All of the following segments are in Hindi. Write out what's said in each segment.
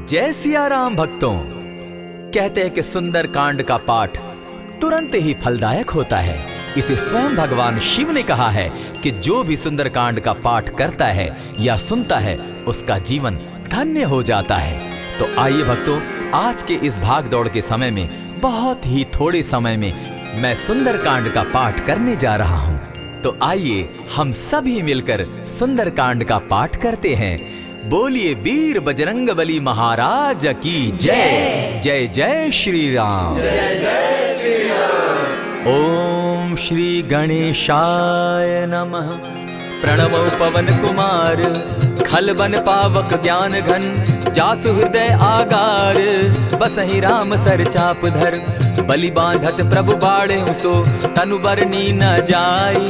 जय सिया राम भक्तों। कहते हैं कि सुंदर कांड का पाठ तुरंत ही फलदायक होता है। इसे स्वयं भगवान शिव ने कहा है कि जो भी सुंदर कांड का पाठ करता है या सुनता है उसका जीवन धन्य हो जाता है। तो आइए भक्तों, आज के इस भाग दौड़ के समय में बहुत ही थोड़े समय में मैं सुंदर कांड का पाठ करने जा रहा हूँ। तो आइए हम सभी मिलकर सुंदर कांड का पाठ करते हैं। बोलिए वीर बजरंगबली महाराज की जय। जय जय श्री राम। जय जय श्री राम। ओम श्री गणेशाय नमः। प्रणवो पवन कुमार खलबन पावक ज्ञान घन, जासु हृदय आगार बसहि राम सर चाप धर। बलि बांधत प्रभु बाढ़े सो तनु बरनी न जाई,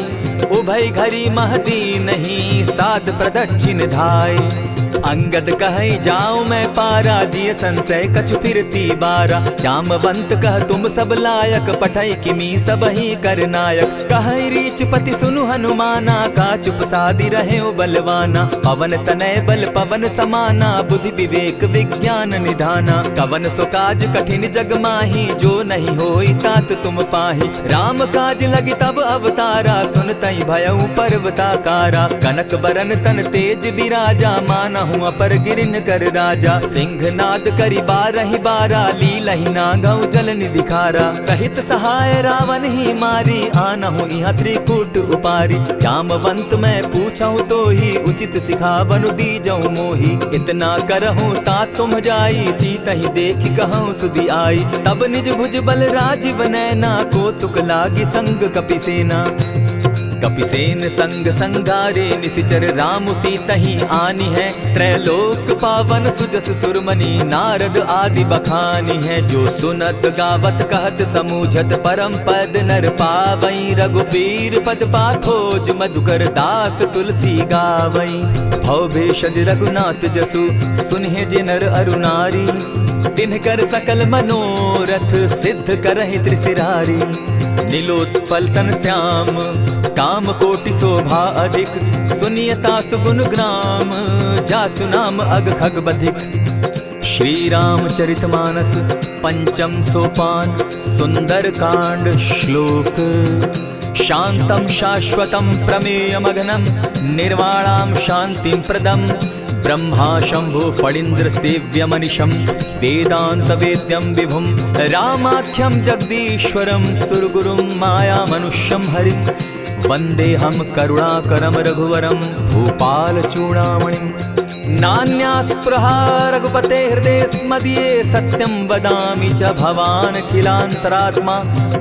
उभय घरी महदी नहीं साध प्रदक्षिण धाई। अंगद कहे जाऊं मैं पारा, जिय संशय कछु फिरती बारा। जामवंत कह तुम सब लायक, पठै किमी सब ही कर नायक। कहे रीच पति सुनु हनुमाना, का चुप सादी रहे बलवाना। पवन तनय बल पवन समाना, बुद्धि विवेक विज्ञान निधाना। कवन सो काज कठिन जग माही, जो नहीं होई तात तुम पाही। राम काज लगी तब अवतारा, सुनतई भयउ पर्वताकारा। कनक बरन तन तेज बिराजा, माना अपर गिरिन कर राजा। सिंह नाद करी बारहि बारा, लीलहि नागौ जल निधि खारा। सहित सहाय रावण ही मारी, आनहु इहाँ त्रिकूट उपारी। जामवंत मैं पूछऊं तो ही, उचित सिखावनु दीजऊं मोही। इतना करहूं ता तुम जाई, सीतहि देखि कहूं सुधि आई। तब निज भुज बल राजीव नैना, कौतुक लागी संग कपिसेना। कपिसेन संग संगारे, निशिचर राम सीतहि आनी है। त्रैलोक पावन सुजस सुरमणि, नारद आदि बखानी है। जो सुनत गावत कहत समूझत, परम पद नर पावई। रघुबीर पद पाखोज, मधुकर दास तुलसी गावई। भव भेषज रघुनाथ जसु, सुनिहे जे नर अरु नारी। तिनकर सकल मनोरथ, सिद्ध करहि त्रिशिरारी। नीलोत्पल तन श्याम, काम कोटि शोभा अधिक। सुनियता सुगुन ग्राम, जासु नाम अग खग बधिक। श्री रामचरित मानस पंचम सोपान, सुंदर कांड श्लोक। शांतम शाश्वतम प्रमेयमग्नं, निर्वाणां शांतिं प्रदम्। ब्रह्मा शंभु फणीन्द्र सेव्य मनिशं, वेदांत वेद्यं विभुं। रामाख्यं जगदीश्वरं, सुरगुरुं माया मनुष्यं हरिं। वंदेहं करुणाकरं रघुवरं, भूपाल चूड़ामणिं। नान्यास्पृहा रघुपते हृदये स्मदीये, सत्यं वदामि च भवान् खिलान्तरात्मा।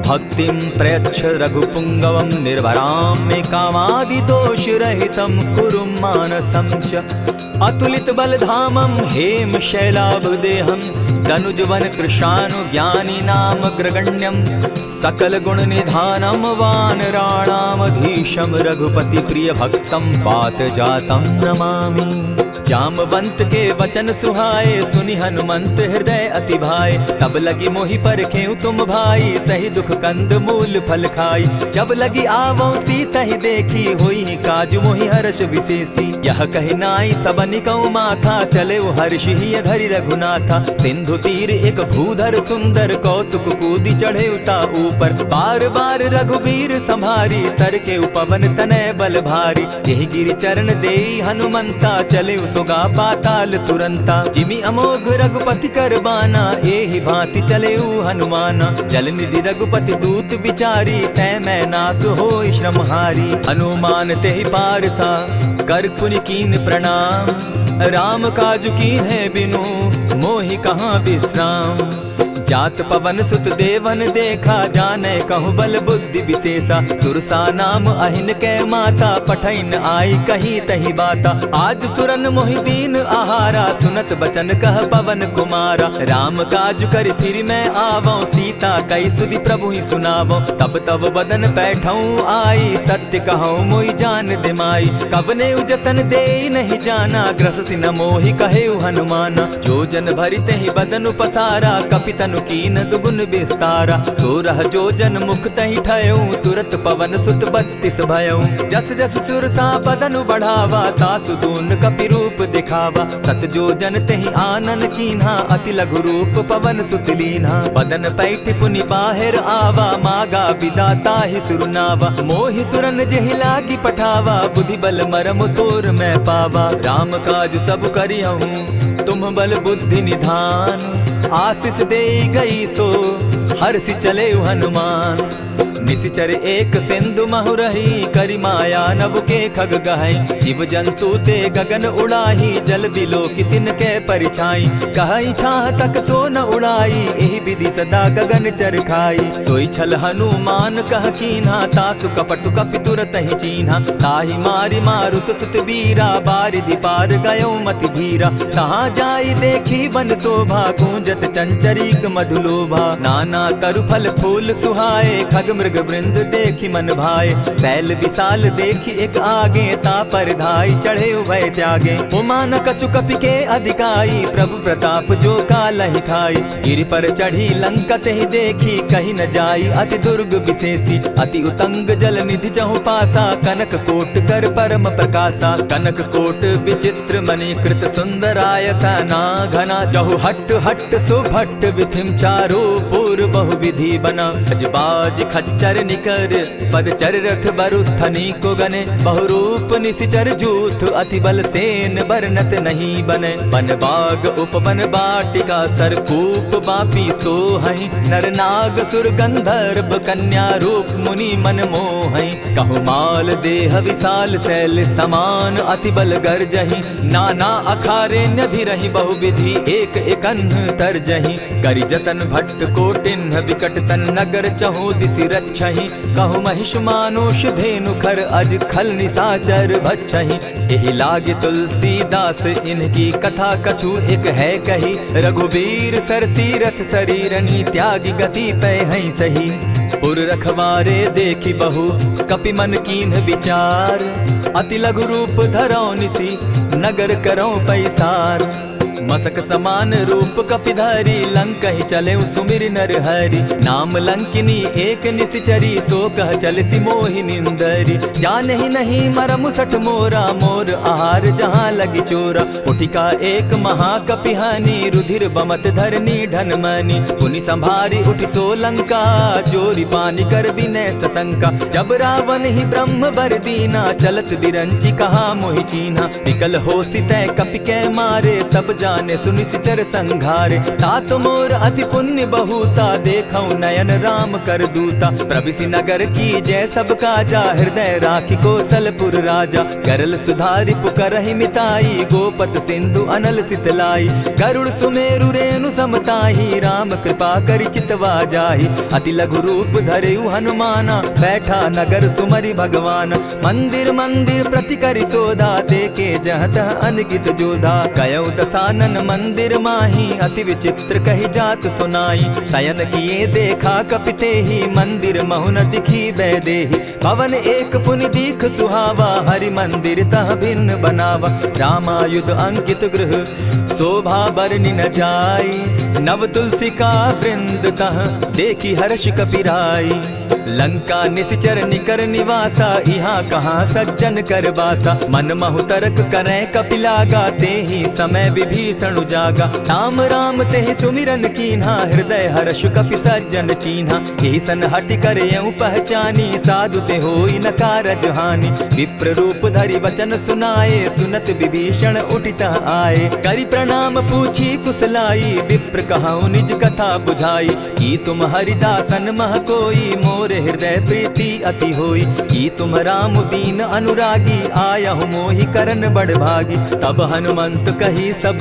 भक्तिं प्रयच्छ रघुपुङ्गवं, निर्भरां मे कामादिदोषरहितं कुरु मानसं च। अतुलित बलधामं हेम शैलाभदेहं, दनुजवन कृशानु ज्ञानी नाम ग्रगण्यं। सकल गुण निधानं वानराणामधीशं, रघुपति प्रिय भक्तं पात जातं नमामि। जामवंत के वचन सुहाए, सुनि हनुमंत हृदय अति भाए। तब लगी मोहि परखेउ तुम भाई, सही दुख कंद मूल फल खाई। जब लगी आवो सीतहि देखी, होई काज मोहि हर्ष विशेषी। यह कहि नाई सबनि कौ माथा, चले हर्षि हिय धरि रघुनाथा। सिंधु तीर एक भूधर सुंदर, कौतुक कूदी चढ़े उता ऊपर। बार बार रघुबीर संभारी, तर के उपवन तनय बल भारी। यही गिरि चरण देई हनुमंता, चले सोगा पाताल तुरंता। जिमि अमोघ रघुपति कर बाना, एहि भांति चले हनुमाना। जल निधि रघुपति दूत विचारी, तै मैं नाथ होई श्रमहारी। हनुमान तेहि पारसा, कर पुनि कीन प्रणाम। राम काज कीन है बिनु, मोहि कहाँ विश्राम। जात पवन सुत देवन देखा, जाने कहूँ बल बुद्धि विशेषा। सुरसा नाम अहिन कै माता, पठैन आई कहीं तही बाता। आज सुरन मोहि दीन आहारा, सुनत बचन कह पवन कुमारा। राम काज कर फिर मैं आवऊं, सीता कई सुधि प्रभु ही सुनावो। तब तब बदन बैठऊं आई, सत्य कहूँ मोहि जान दिमाई। कबने उजतन दे नहीं जाना, ग्रस सिन मोहि कहे हनुमाना। जो जन भरित ही बदन पसारा, कपितन धनु कीन दुगुन विस्तारा। 16 जोजन मुख तहि ठयऊ, तुरत पवन सुत 32 भयऊ। जस जस सुरसा बदनु बढ़ावा, तासु दून कपि रूप दिखावा। 7 जोजन तेहि आनन कीन्हा, अति लघु रूप पवन सुत लीन्हा। बदन पैठ पुनि बाहिर आवा, मागा बिदा ताहि सुरनावा। मोहि सुरन जेहि लागी पठावा, बुद्धि बल मरम तोर मैं पावा। राम काज सब करियहूँ, तुम बल बुद्धि निधान। आशीष दे गई सो हर्षि चले हनुमान। निशिचर एक सिंधु महु रही, करि माया नभ के खग गहई। जीव जंतु ते गगन उड़ाही, जल बिलो की तिनके परिछाई। कहई छाह तक सो न उड़ाई, एहि विधि सदा गगन चर खाई। सोई छल हनुमान कह कीन्हा, तासु कपटु कपि तुरत ही चीन्हा। ताहि मारि मारुत सुत वीरा, बारिधि पार गयो मति धीरा। तहाँ जाई देखी वन शोभा, गूंजत चंचरीक मधुलोभा। नाना तरु फल फूल सुहाए, खग मृग वृंद देखी मन भाए। सैल विशाल देखी एक आगे, ता पर धाई चढ़े उभय त्यागे। उमान कछु कपि के अधिकाई, प्रभु प्रताप जो कालहि खाई। गिरि पर चढ़ी लंका तेहि देखी, कही न जाई अति दुर्ग विशेषी। अति उतंग जल निधि चहु पासा, कनक कोट कर परम प्रकाशा। कनक कोट विचित्र मणि कृत सुंदरायता ना घना। जहु हट हट सुभट विधिम चारो पूर बहु विधि बना। अजबाज खच्चर निकर पद चर रथ बरुथनी को गने। बहुरूप निशिचर जूथ, अति बल सेन बरनत नहीं बने। बन बाग उपवन बाटिका, सरकूप बापी सोहई। नर नाग सुर गंधर्व कन्या, रूप मुनि मन मोहई। कहु माल देह विशाल शैल समान, अति बल गर्जही। नाना अखारे न्यधिरहि बहुविधि, एक एकन्ह तरजही। करि जतन भट्ट कोटिन्ह, विकट तन नगर चहु दिसि रक्षहि। कहु महिष मानुष धेनु खर, अज खल निशाचर भक्षहि। एहि लागे तुलसीदास, इनकी कथा कछु एक है कही। रघुबीर सर तीरथ शरीरनी, त्यागी गति पै हई सही। पुर रखवारे देखी बहु, कपि मन कीन्ह विचार। अति लघु रूप धरौ निसी, नगर करौ पैसार। मसक समान रूप कपिधारी, लंकहि चले सुमिर नर हरि। नाम लंकिनी एक निशिचरी, सो कह चल सी मोहि निंदरी। जानहि नहीं मरम सठ मोरा, मोर आहार जहाँ लगी चोरा। उठिका एक महाकपिहानी, रुधिर बमत धरनी ढन मनी। पुनि संभारी उठि सो लंका, जोरी पानी कर बिनय सशंका। जब रावण ही ब्रह्म बर दीना, चलत बिरंची कहा मोहि चीन्हा। निकल होसी तय कपि कै मारे, तब जाने सुनिशिचर संघारे। तात मोर अति पुण्य बहुता, देखौ नयन राम कर दूता। प्रविशि नगर की जय सब काजा, हृदय राखी कौशलपुर राजा। करल सुधारि पुकरहि मिताई, गोपत सिंधु अनल सितलाई। गरुड़ सुमेरु रेणु समताही, राम कृपा करि चितवा जाहि। अति लघु रूप धरेउ हनुमाना, बैठा नगर सुमरि भगवान। मंदिर मंदिर प्रति करि सोधा, देखे जहत अनगित जोधा। कयौ दसानन मंदिर माही, अति विचित्र कही जात सुनाई। शयन किए देखा कपिते ही, मंदिर महु न दिखी वैदेही। भवन एक पुनि दीख सुहावा, हरि मंदिर तह भिन्न बनावा। रामायुध अंकित गृह, शोभा बरनि न जाई। नव तुलसी का वृंद तह, देखी हर्ष कपिराई। लंका निशिचर निकर निवासा, यहाँ कहाँ सज्जन कर बासा। मन महु तरक करै कपिलागा, तेहि समय विभीषण जागा। राम राम तेहि सुमिरन कीन्हा, हृदय हर्ष कपि सज्जन चीन्हा। एहि सन हटि कर यूं पहचानी, साधु ते होई न कारज हानि। विप्र रूप धरि वचन सुनाए, सुनत विभीषण उठितः आए। करि प्रणाम पूछी कुशलाई, विप्र कहऊँ निज कथा बुझाई। की तुम हरिदासन मह कोई, मोर हृदय प्रीति अति होई। की तुम राम दीन अनुरागी, आयहु मोहि करन बड़ भागी। तब हनुमंत कही सब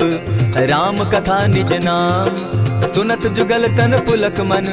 राम कथा निज नाम। सुनत जुगल तन पुलक मन,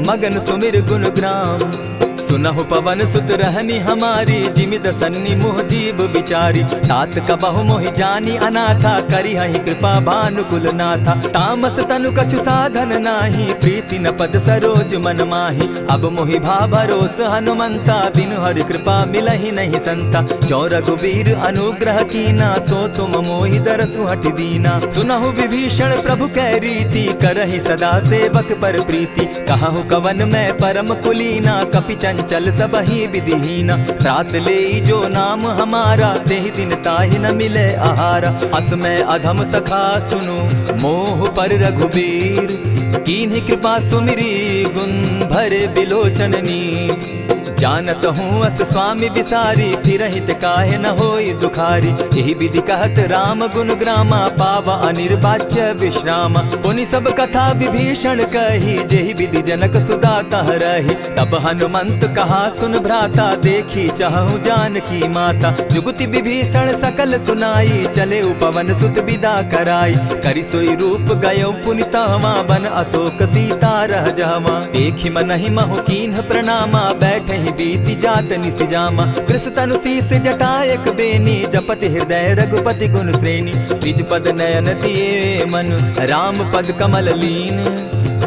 मगन सुमिर गुण ग्राम। सुनहु पवन सुत रहनी हमारी, जिमित सन्नी मुह जीव बिचारी। तात कबहु मोहि जानी अनाथा, करी हहि कृपा भानुकुल नाथा। तामस तनु कछु साधन नाही, प्रीति न पद सरोज मन माही। अब मोहि भा भरोस हनुमंता, बिनु हरि कृपा मिलहि नहीं संता। जो रघुबीर अनुग्रह कीना, सो तुम मोहि दरसु हठि दीना। सुनहु विभीषण प्रभु कै रीति, करहि सदा सेवक पर प्रीति। कहु कवन मैं परम कुलीना, कपि चंचल सबहि विधिहीना। त्रात लेई जो नाम हमारा, तेहि दिन ताहि न मिले आहारा। अस मैं अधम सखा सुनु, मोह पर रघुबीर। कीन्हि कृपा सुमिरी, गुण भरे बिलोचन नीर। जानत हूँ अस स्वामी बिसारी, फिरहित काहे न होई दुखारी। यही विधि कहत राम गुण ग्रामा, पावा अनिर्वाच्य विश्रामा। पुनि सब कथा विभीषण कही, जेहि विधि जनक सुदा कह रही। तब हनुमंत कहा सुन भ्राता, देखी चाहूँ जानकी माता। जुगति विभीषण सकल सुनाई, चले पवन सुत विदा कराई। करि सोई रूप गयो पुनि तहवा, बन अशोक सीता रह जावा। देखि मनहि महु कीन्ह प्रणामा, बैठहि बीति जात निसिजामा। कृष तनु शीस जटायक बेनी, जपति हृदय रघुपति गुण श्रेणी। निज पद नयन दिए मन, राम पद कमल लीन।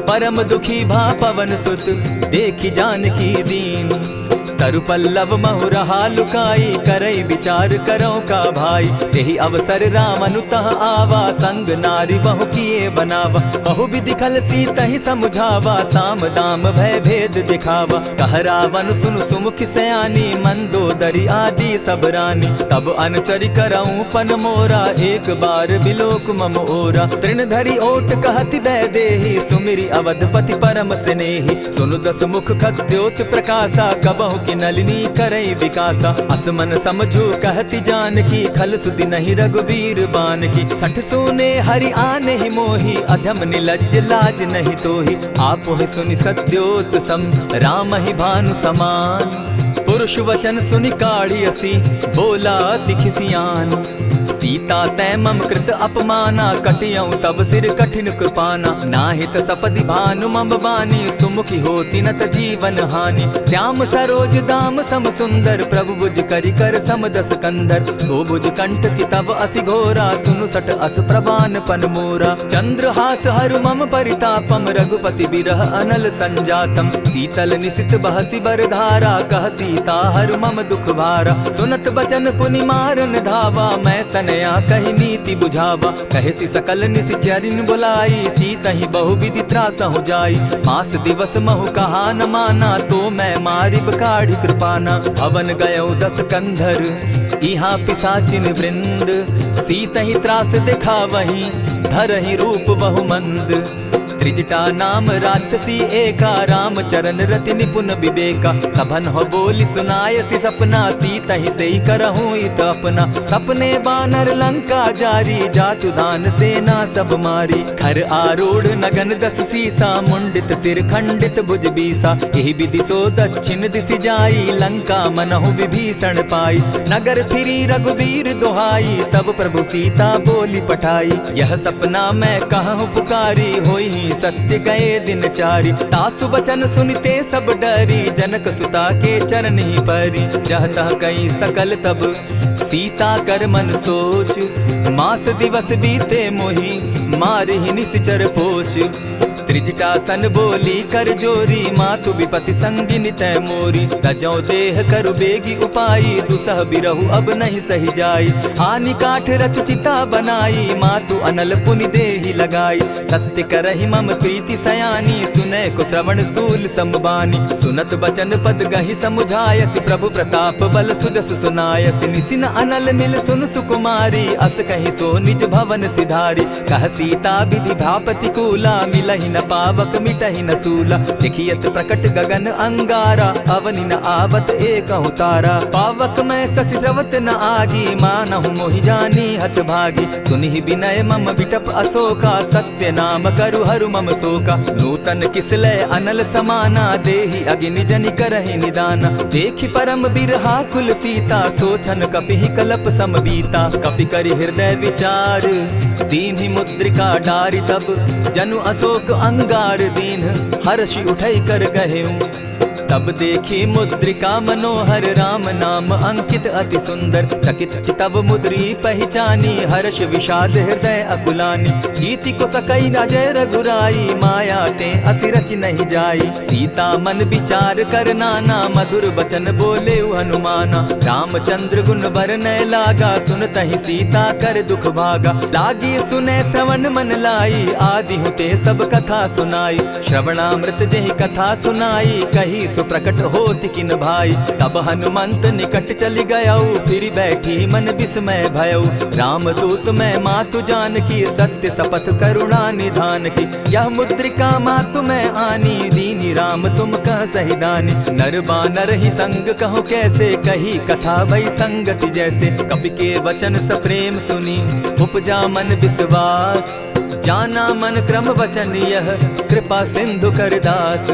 परम दुखी भा पवन सुत, देखि जानकी दीन। तरु पल्लव महु रहा लुकाई, करई विचार करो का भाई। यही अवसर राम अनुतः आवा, संग नारी बहु किए बनावा। बहु विधि खल सीतहि समुझावा, साम दाम भय भेद दिखावा। कह रावण सुन सुमुखि सयानी, मंदोदरी आदि सब रानी। तब अनुचरि करऊं पन मोरा, एक बार बिलोक मम ओरा। तृण धरि ओट कहति दय देहि, सुमिरि अवधपति परम स्नेही। सुनु दस मुख खद्योत प्रकाशा, कबहु की नलिनी करई विकासा। असमन समझो कहति जानकी, खल सुधि नहीं रघुबीर बान की। सठ सोने हरि आने ही मोही, अधम निलज्ज लाज नहीं तोही। आपो ही सुनि सत्योत सम, राम ही भानु समान। पुरुष वचन सुनि काढ़ी असी, बोला अति खिसियान। सीता तै मम कृत अपमाना, कटियऊं तब सिर कठिन कृपाना। नाहित सपदि भानु मम बानी, सुमुखी होती नत जीवन हानि। श्याम सरोज दाम सम सुंदर, प्रभु बुझ करि कर सम दस कंधर। सो बुझ कंठ की तब असि घोरा, सुनु सट अस प्रवान पन मोरा। चंद्रहास हरु मम परितापम, रघुपति बिरह अनल संजातम। शीतल निशित बहसी बरधारा, कह सीता हरु मम दुख भारा। सुनत बचन पुनि मारन धावा, मैं तनया कही नीति बुझावा। कहे सकल निशिचरिन बुलाई, सीतहि बहु विधि त्रास हो जाई। मास दिवस महु कहा न माना, तो मैं मारिब काढ़ी कृपाना। भवन गयो दस कंधर, इहाँ पिशाचिन वृंद। सीतहि त्रास दिखावहि, धरहि रूप बहु मंद। त्रिजटा नाम राक्षसी एका, राम चरण रति निपुण विवेका। सभन हो बोली सुनायसी सपना, सीतहि सेई करहूँ इत अपना। सपने बानर लंका जारी, जातु दान सेना सब मारी। खर आरूढ़ नगन दस सीसा, मुंडित सिर खंडित भुज बीसा। यही विधि सो दक्षिण दिशि जाई, लंका मनहु विभीषण पाई। नगर फिरी रघुबीर दुहाई, तब प्रभु सीता बोली पठाई। यह सपना मैं कहूँ पुकारी, होई सत्य गए दिन चारी। तासु बचन सुनते सब डरी, जनक सुता के चरण ही परी। जहता कई सकल तब सीता कर मन सोच, मास दिवस बीते मोही, मारे ही निश्चर पोच। त्रिजटा सन बोली कर जोरी, मातु विपति संगिनी तै मोरी। तजौ देह करु बेगी उपाई, दुसह बिरहु अब नहीं सही जाई। हानि काठ रचु चिता बनाई, मातु अनल पुनि देहि लगाई। सत्य करहि मम प्रीति सयानी, सुनै को श्रवण सूल संबानी। सुनत बचन पद गहि समुझायसि, प्रभु प्रताप बल सुजस सुनायसि। निसिन अनल मिल सुन सुकुमारी, अस कहि सो निज भवन सिधारी। कह सीता विधि भापति कूला, मिलहि न पावक मिटहि न सूला। लिखियत प्रकट गगन अंगारा, अवनि न आवत एकहु तारा। पावक मैं शशि स्रवत न आगी, मानहु मोहि जानी हत भागी। सुनिहि विनय मम बिटप अशोका, सत्य नाम करु हरु मम शोका। नूतन किसलय अनल समाना, देहि अगिनि जनि करहि निदाना। देखि परम बिरहा कुल सीता, सोचन कपिहि कलप सम बीता। कपि करि हृदय विचार, दीन्हि मुद्रिका डारि। तब जनु अशोक अंगार दीन, हर्षि उठै कर गहेऊ। तब देखी मुद्रिका मनोहर राम नाम अंकित अति सुंदर। चकित चितव मुद्री पहचानी हर्ष विषाद हृदय अकुलानी। जीति को सकई अजय रघुराई माया ते असि रचि नहीं जाई। सीता मन विचार कर नाना मधुर बचन बोले हनुमाना। रामचंद्र गुण बरनय लागा सुनतहि सीता कर दुख भागा। लागी सुने श्रवण मन लाई आदि हुते सब कथा सुनाई। श्रवणामृत जेहि कथा सुनाई कही सुप्रकट होति किन भाई। तब हनुमंत निकट चली गयऊ फिर बैठी मन विस्मय भयऊ। रामदूत मैं मातु जान की सत्य शपथ करुणा निधान की। यह मुद्रिका मातु मैं आनी दीनी राम तुम कह सही दानी। नर बानर ही संग कहो कैसे कही कथा भई संगति जैसे। कपि के वचन सप्रेम सुनी उपजा मन विश्वास। जाना मन क्रम वचन यह कृपा सिंधु कर दास।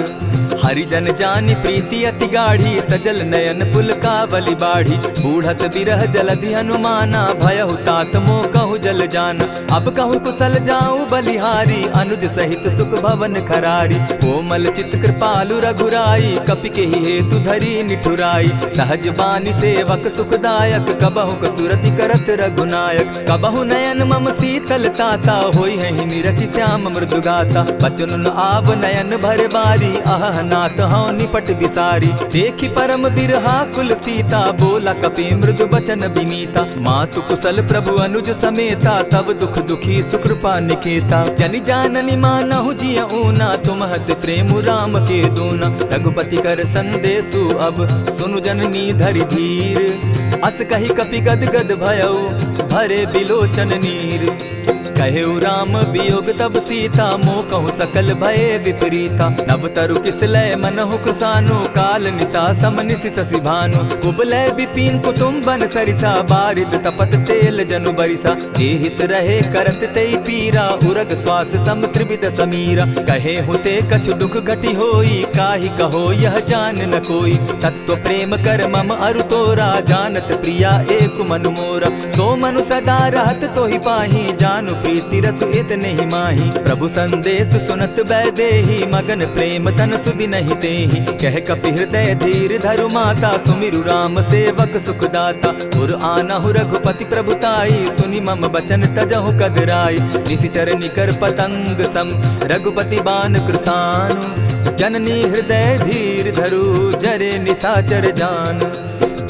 हरिजन जानी प्रीति अति गाढ़ी सजल नयन पुलकावली बाढ़ी। बूढ़त बिरह जलधि हनुमाना भयहु तात मोह कहु जल जाना। अब कहु कुशल जाऊं बलिहारी अनुज सहित सुख भवन खरारी। कोमल चित कृपालु रघुराई कपि के ही हेतु धरी निठुराई। सहज बानी सेवक सुखदायक कबहु कसुरति करत रघुनायक। कबहु नयन मम शीतल ताता होई है निरखि श्याम मृदु गाता। बचन आब नयन भर बारी आह नाथ हूँ निपट बिसारी। देखी परम बिरहा कुल सीता बोला कपि मृदु बचन विनीता। मातु कुशल प्रभु अनुज समेता तब दुख दुखी सुकृपा निकेता। जनि जाननी मानहु जिय ऊना तुमहत प्रेम राम के दूना। रघुपति कर संदेशु अब सुनु जननी धरि धीर। अस कही कपि गद गद भयऊ भरे बिलोचन नीर। कहेउ राम वियोग तब सीता मोह कहूँ सकल भये विपरीता। नव तरु किसलय मनहु कृसानु काल निशा समनिशि शशि भानु। कुबलय विपिन कुटुम्बन सरिसा बारिद तपत तेल जनु बरिसा। जे हित रहे करत तेई पीरा उरग श्वास सम त्रिविध समीरा। कहे हुते कछु दुख घटी होई काहि कहो यह जान न कोई। तत्व प्रेम कर मम अरु तोरा जानत प्रिया एक मनु मोरा। सो मनु सदा रहत तोहि पाही जानु प्रीति रसु इतने ही माही। प्रभु संदेश सुनत बैदेही मगन प्रेम तन सुधि नहीं तेहि। कह कपि हृदय धीर धरु माता सुमिरु राम सेवक सुखदाता। उर आनहु रघुपति प्रभुताई सुनि मम बचन तजहु कदराई। निशिचर निकर पतंग सम रघुपति बान कृसानु। जननी हृदय धीर धरु जरे निशाचर जान।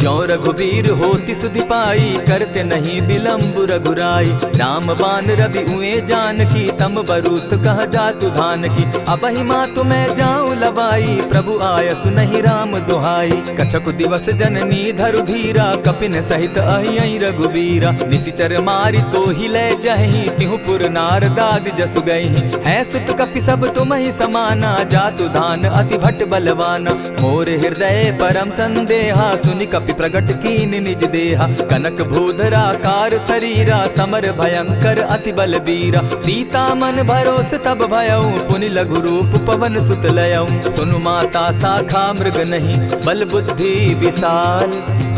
ज्यों रघुवीर होति सुधि पाई करते नहीं विलम्ब रघुराई। राम बान रवि उए जान की तम बरूत कह जातु धान की। अबहि मातु मैं जाऊं लवाई प्रभु आयसु नहीं राम दुहाई। कछक दिवस जननी धरु धीरा कपिन सहित अहियहि रघुवीरा। निशिचर मारी तो ही ले जहि तिहु पुर नार दाग जसु गई। है सुत कपि सब तुम ही समाना जातु धान अति भट बलवाना। मोर हृदय परम संदेहा सुनि कपि प्रगट कीन निज देहा। कनक भूधराकार शरीरा समर भयंकर अति बलबीरा। सीता मन भरोस तब भयऊ पुनि लघु रूप पवन सुत लयऊ। सुनु माता शाखा मृग नहीं बल बुद्धि विशाल।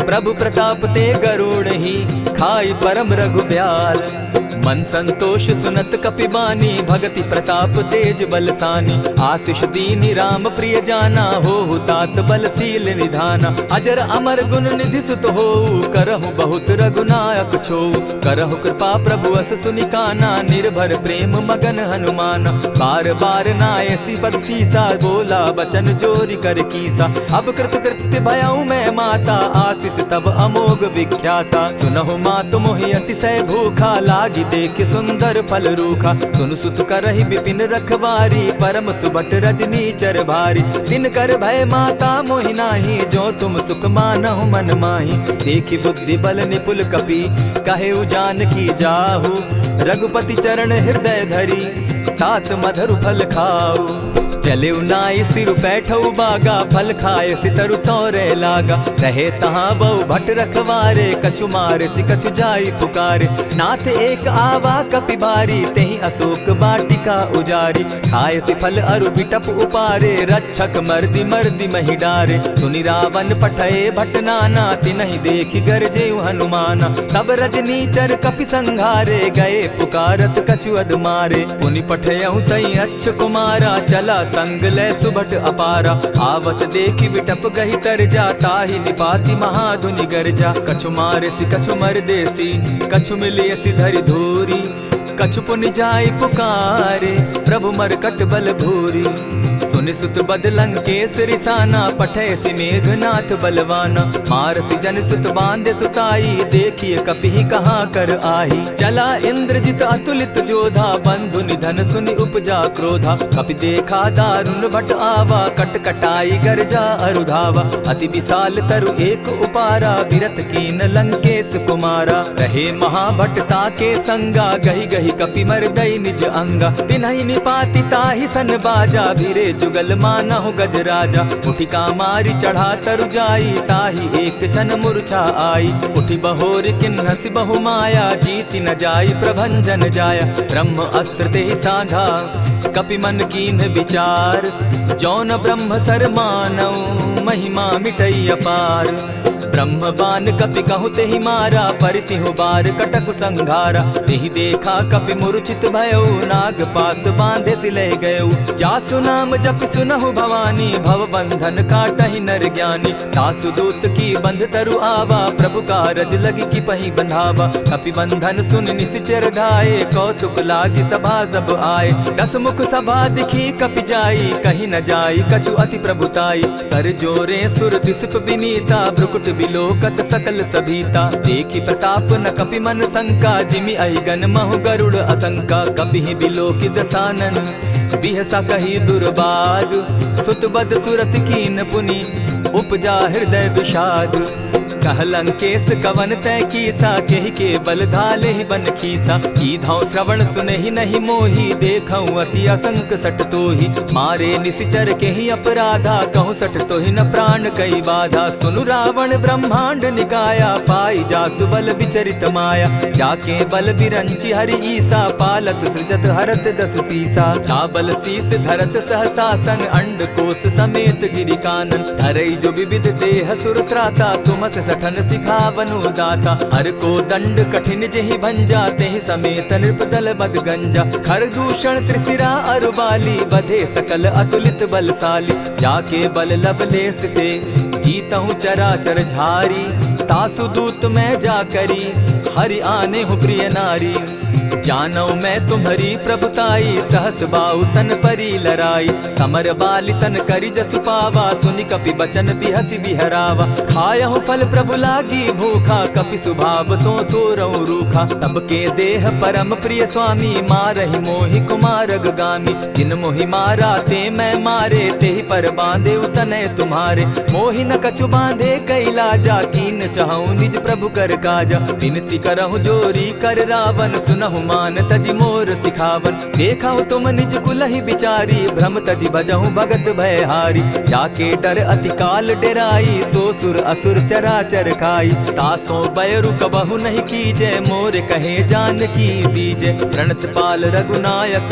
प्रभु प्रताप ते गरुड़ ही खाई परम रघु ब्याल। मन संतोष सुनत कपि बानी भगति प्रताप तेज बलसानी। आशीष दीनी राम प्रिय जाना हो तात बलशील निधाना। अजर अमर गुण निधि सुत हो करहु बहुत रघुनायक छो। करहु कृपा प्रभु अस सुनि काना निर्भर प्रेम मगन हनुमाना। बार बार नायसी पद सीसा बोला बचन जोरी कर कीसा। अब कृत कृत्य भयऊ मैं माता आशीष तब अमोघ विख्याता। सुनहु मातु मोहि अतिशय भूखा लागी देख सुंदर फल रूखा। सुन सुत करहि विपिन रखवारी परम सुबट रजनी चर भारी। दिन कर भय माता मोहि नाही जो तुम सुख मानहु मन माही। देखि बुद्धि बल निपुल कपि कहेउ जानकी जाहु। रघुपति चरण हृदय धरी तात मधुर फल खाऊ। चले नाई सिर बैठऊ बागा फल खाए सितरु तोरे लागा। रहे तहाँ बहु भट रखवारे कछु मारे सि कछु जाई पुकारे। नाथ एक आवा कपि बारी तेहि अशोक बाटिका उजारी। खाए सि फल अरु बिटप उपारे रक्षक मर्दि मर्दि महि डारे। सुनि रावण पठए भट नाना तिनहि देखि गरजेउ हनुमाना। तब रजनीचर कपि संघारे गए पुकारत कछु अध मारे। पुनि पठयउ तई अच्छ कुमारा चला संग ले सुभट अपारा। आवत देखी बिटप गही तर जा, ताहि निपाति महाधुनि गर्जा। कछु मारेसी कछु मर देसी, कछु मिलियसी धरि धूरी। कछु पुनि जाय पुकारे, प्रभु मरकट बल भूरी। सुनि सुत बद लंकेश रिसाना, पठैसी मेघनाथ बलवाना। मारसी जन सुत बांधे सुताई, देखिए कपि कहाँ कर आही। चला इंद्रजित अतुलित जोधा, बंधु निधन सुनि उपजा क्रोधा। कपि देखा दारुण भट आवा, कट कटाई गर्जा अरुधावा। अति विशाल तरु एक उपारा, विरत कीन लंकेश कुमारा। रहे महाभटता के संगा, गही गही कपि मर्दई निज अंगा। तिन्हि निपाति ताहि सन बाजा, भीरे जुगल मानहु गजराजा। उठिका मारी चढ़ा तरु जाई, ताहि एक क्षण मूर्छा आई। उठि बहोर किन्हसि बहु माया, जीति न जाई प्रभंजन जाया। ब्रह्म अस्त्र तेहि साधा, कपि मन कीन्ह विचार। जौन ब्रह्म सर मानऊ, महिमा मिटई अपार। ब्रह्म बान कपि कहु तेहि मारा, परितिहु बार कटकु संघारा। तेहि देखा कपि मूर्छित भयउ, नाग पास बांधे सिले गयउ। जासु नाम जपि सुनहु भवानी, भव बंधन काटहि नर ज्ञानी। तासु दूत की बंध तरु आवा, प्रभु कारज लगी कि पहि बंधावा। कपि बंधन सुन निश्चर धाये, कौतुक लागी सभा सब आए। दस मुख सभा दिखी कपि जाई, कहीं न जाई कछु अति प्रभुताई। कर जोरे सुर दिसप विनीता, भ्रुकुट बिलोकत सकल सभीता। देखी प्रताप न कपि मन शंका, जिमि अहिगन महु गरुड़ असंका। कपि बिलोकि दसानन, बिहसा कही दुर्बाद। सुत बद सुरत कीन पुनि, उपजा हृदय विषाद। कह लंकेश कवन तय कीसा, केहि के बल धाले ही बन खीसा। कीधौ श्रवण सुनहि नहीं मोही, देखऊं अति असंक सट तोही। मारे निशिचर केहि अपराधा, कहूँ सट तोहि न प्राण कई बाधा। सुनु रावण ब्रह्मांड निकाया, पाई जासु बल विचरित माया। जाके बल बिरंचि हरि ईसा, पालत सृजत हरत दस सीसा। चाबल शीस धरत सहसासन, अंड कोश समेत गिरि कानन। धरई जो विविध देह सुर त्राता, तुमस सठन सिखावनु दाता। हर को दंड कठिन जेहि भंजा, तेहि समेत नृपदल बद गंजा। खर दूषण त्रिशिरा अरुबाली, बधे सकल अतुलित बलशाली। जाके बल लवलेस ते, जीतहु चराचर झारी। तासु दूत मैं जा करी, हरि आने हूँ प्रिय नारी। जानौ मैं तुम्हारी प्रभुताई, सहस बाहु सन परी लराई। समर बाली सन करि जसु पावा, सुनि कपि बचन बिहसि बिहरावा। खायहु फल प्रभु लागी भूखा, कपि सुभाव तो तोरऊ रूखा। सबके देह परम प्रिय स्वामी, मारहि मोहि कुमारग गामी। जिन मोहि मारा ते मैं मारे, तेहि पर बांधे उतने तुम्हारे। मोहि न कछु बांधे कैलाजा, कीन चाहूं निज प्रभु कर काजा। विनती करहु जोरी कर रावण, सुनहु मान तजि मोर सिखावन। देखा तुम निज कुलहि बिचारी, भ्रम तजि भजहु भगत भयहारी। जाके डर अति काल डेराई, सो सुर असुर चराचर खाई। तासो बैरु कबहु नहीं कीजे, मोर कहे जानकी दीजे। प्रणत पाल रघुनायक,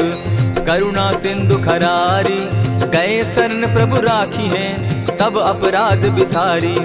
करुणा सिंधु खरारी। गए शरण प्रभु राखी हैं, तब अपराध बिसारी।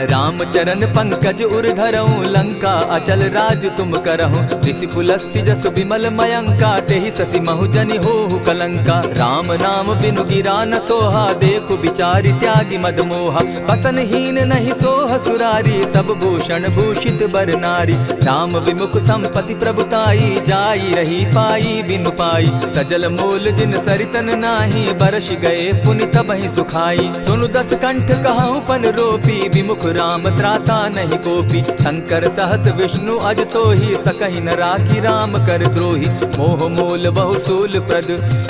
राम चरण पंकज उर धरऊं, लंका अचल राज तुम करहूं। ऋषि पुलस्ति जसु विमल मयंका, तेहि ससि महु जनि होहु कलंका। राम नाम बिनु गिरा न सोहा, देखु बिचारी त्यागी मद मोहा। बसनहीन नहीं सोह सुरारी, सब भूषण भूषित बर नारी। राम विमुख संपति प्रभुताई, जाई रही पाई बिनु पाई। सजल मोल जिन सरितन नाही, बरस गए पुनि तबहि सुखाई। सुनु दस कंठ कहूँ पन रोपी, विमुख राम त्राता नहीं कोपी। शंकर सहस विष्णु अज तोहि, सकहि न राखी राम कर द्रोही। मोह मूल बहु सूल प्रद,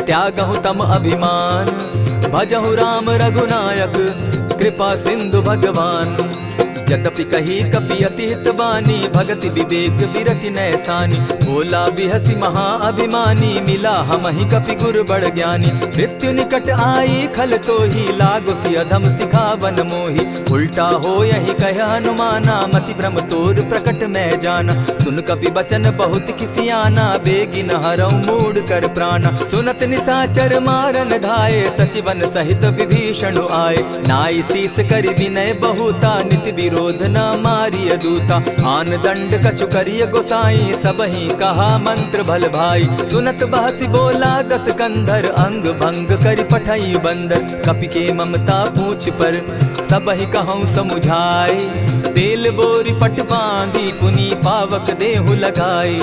त्यागहु तम अभिमान। भजहु राम रघुनायक, कृपा सिंधु भगवान। जतपि कही कपि अति हित बानी, भगति विवेक विरति नैसानी। बोला बिहसी महा अभिमानी, मिला हमहि कपि गुर बड़ ज्ञानी। मृत्यु निकट आई खल तोहि, लागो सि अधम सिखावन मोहि। उल्टा हो यही कह हनुमाना, मति भ्रम तोर प्रकट मैं जाना। सुन कपि बचन बहुत किसियाना, बेगी न हरऊ मूड कर प्राणा। सुनत निसाचर मारन धाये, सचिवन सहित विभीषण आए। नाई शीस करि विनय बहुता, नित विरोध न मारिय दूता। आन दंड कछु करिय गोसाई, सबहि कहा मंत्र भल भाई। सुनत बहसी बोला दस कंधर, अंग भंग करि पठई बंदर। कपि के ममता पूछ पर, सबहि कहूँ समुझाए। तेल बोरी पट बांधी, पुनि पावक देहु लगाई।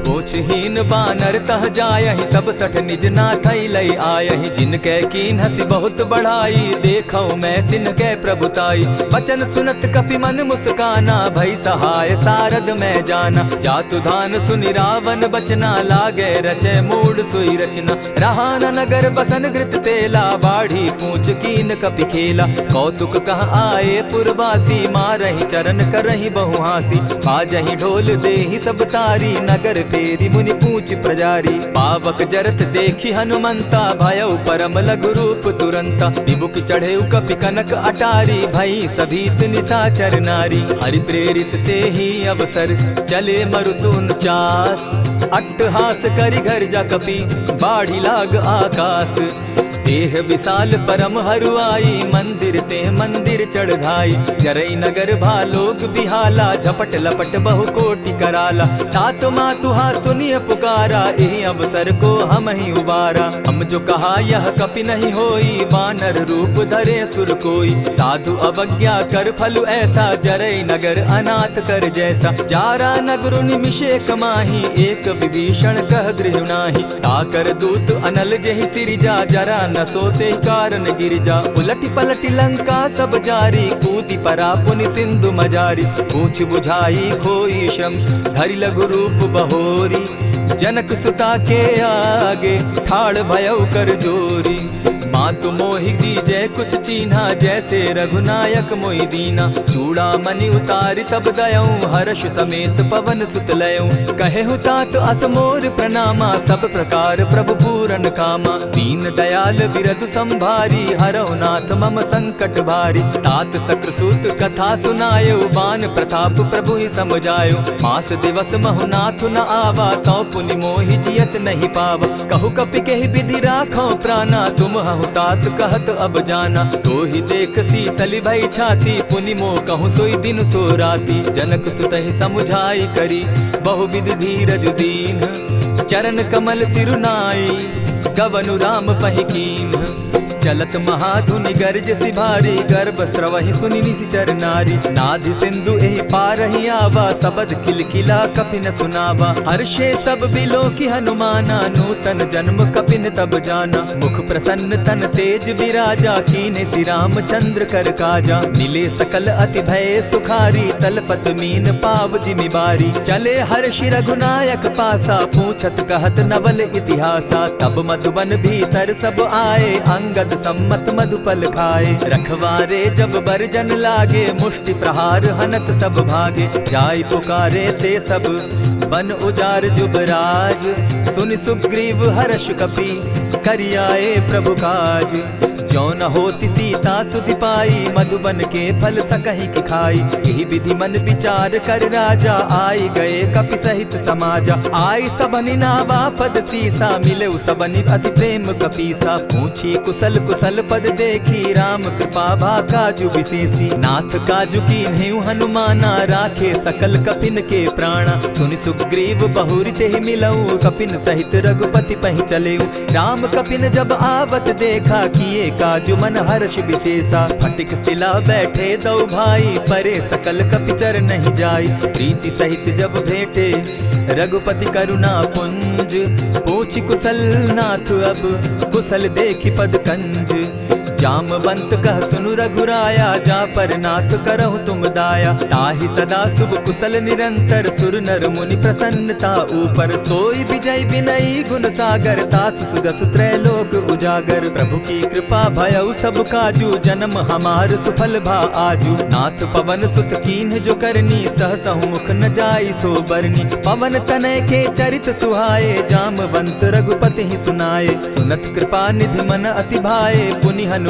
पोछहीन बानर तह जायहि, तब सठ निज नाथई लई आयहि। जिनकै कीन हसी बहुत बढ़ाई, देखौ मैं तिनकै प्रभुताई। बचन सुनत कपि मन मुस्काना, भई सहाय सारद मैं जाना। जातु धान सुनि रावण बचना, लागे रचय मूड सोई रचना। रहा न नगर बसन घृत तेला, बाढ़ी पूछ कीन कपि खेला। कौतुक कह आए पुरवासी, मारहि चरण करहि बहु हासी। बाजहि ढोल देहि सब तारी, नगर तेरी मुनि पूछ प्रजारी। पावक जरत देखी हनुमंता, भयउ परम लघु रूप तुरंता। विमुख चढ़े कपि कनक अटारी, भई सभीत निशाचर नारी। हरि प्रेरित ते ही अवसर, चले मरुतुन चास। अट्टहास करि घर जा कपि, बाढ़ी लाग आकाश। देह विशाल परम हरुआई, मंदिर ते मंदिर चढ़ाई। जरई नगर भालोक बिहाला, झपट लपट बहु कोटि कराला। तात मातुहा सुनिय पुकारा, एहि अवसर को हम ही उबारा। हम जो कहा यह कपि नहीं होई, वानर रूप धरे सुर कोई। साधु अवज्ञा कर फल ऐसा, जरई नगर अनाथ कर जैसा। जारा नगर निमिषे कमाही, एक विभीषण कह गृह नाही। ताकर दूत अनल जहि सिरिजा, जरा न सोते कारण गिरजा। उलटी पलटी लंका सब जारी, कूदी परा पुनि सिंधु मजारी। पूछ बुझाई खोई श्रम, धरि लघु रूप बहोरी। जनक सुता के आगे, ठाड़ भयउ कर जोरी। मातु मोहि दीजै कुछ चीन्हा, जैसे रघुनायक मोहि दीना। चूड़ा मणि उतारि तब दयऊं, हर्ष समेत पवन सुत लयऊं। कहेहु तात असमोर प्रणामा, सब प्रकार प्रभु पूरन कामा। दीन दयाल बिरधु संभारी, हरौ नाथ मम संकट भारी। तात सक्रसूत कथा सुनायो, बान प्रताप प्रभु ही समझायो। मास दिवस महु नाथ न आवा, तौ पुनि मोहि जियत नहीं पावा। कहु कपि केहि विधि राखो प्राणा, तुम हहु तात कहत अब जाना। तो ही देख शीतली भई छाती, पुनि मोह कहूँ सोई दिन सो राती। जनक सुतहि समुझाई करी, बहुविधि धीरज दीन। चरण कमल सिरुनाई, गवनु राम पहि कीन। चलत महाधुनि गर्ज सिभारी, गर्भ स्रवहि सुनि निशिचर नारी। नाधि सिंधु एहि पारहि आवा, सबद किलकिला कपि न सुनावा। हर्षे सब बिलोकि हनुमाना, नूतन जन्म कपि न तब जाना। मुख प्रसन्न तन तेज विराजा, कीने श्री रामचंद्र कर काजा। मिले सकल अति भय सुखारी, तलपत मीन पाव जिमि बारी। चले हर्षि रघुनायक पासा, पूछत कहत नवल इतिहासा। तब मधुबन भीतर सब आए, अंगद सम्मत मधुपल खाए। रखवारे जब बरजन लागे, मुष्टि प्रहार हनत सब भागे। जाय पुकारे ते सब, बन उजार जुबराज। सुनि सुग्रीव हर्ष कपि, करियाए प्रभु काज। जो न होती सीता सुधि पाई, मधुबन के फल सकहि की खाई। यही विधि मन विचार कर राजा, आई गए कपि सहित समाजा। आई सबनि नावा पद सीसा, मिले सबनि अति प्रेम कपीसा। पूछी कुशल कुशल पद देखी, राम कृपा भा काजु विशेषी। नाथ काजु कीन्हेउ हनुमाना, राखे सकल कपिन के प्राणा। सुनि सुग्रीव बहुरि तेहि मिलऊ, कपिन सहित रघुपति पहि चलेऊ। राम कपिन जब आवत देखा, किए काजु मन हर्ष विशेषा। फटिक सिला बैठे दो भाई, परे सकल कपिचर नहीं जाई। प्रीति सहित जब भेटे, रघुपति करुणा पुंज। पूछि कुशल नाथ अब, कुशल देखि पद कंज। जामवंत कह सुनु रघुराया, जा पर नाथ करहु तुम दाया। ताहि सदा शुभ कुशल निरंतर, सुर नर मुनि प्रसन्नता ऊपर। सोई विजय विनयी गुण सागर, तासु सुदसु त्रैलोक उजागर। प्रभु की कृपा भयउ सब काजू, जन्म हमार सुफल भा आजू। नाथ पवन सुत कीन्ह जो करनी, सहसहु मुख न जाई सो बरनी। पवन तनय के चरित सुहाए, जामवंत रघुपति ही सुनाए। सुनत कृपा निधि मन अति भाए, पुनि हनुमान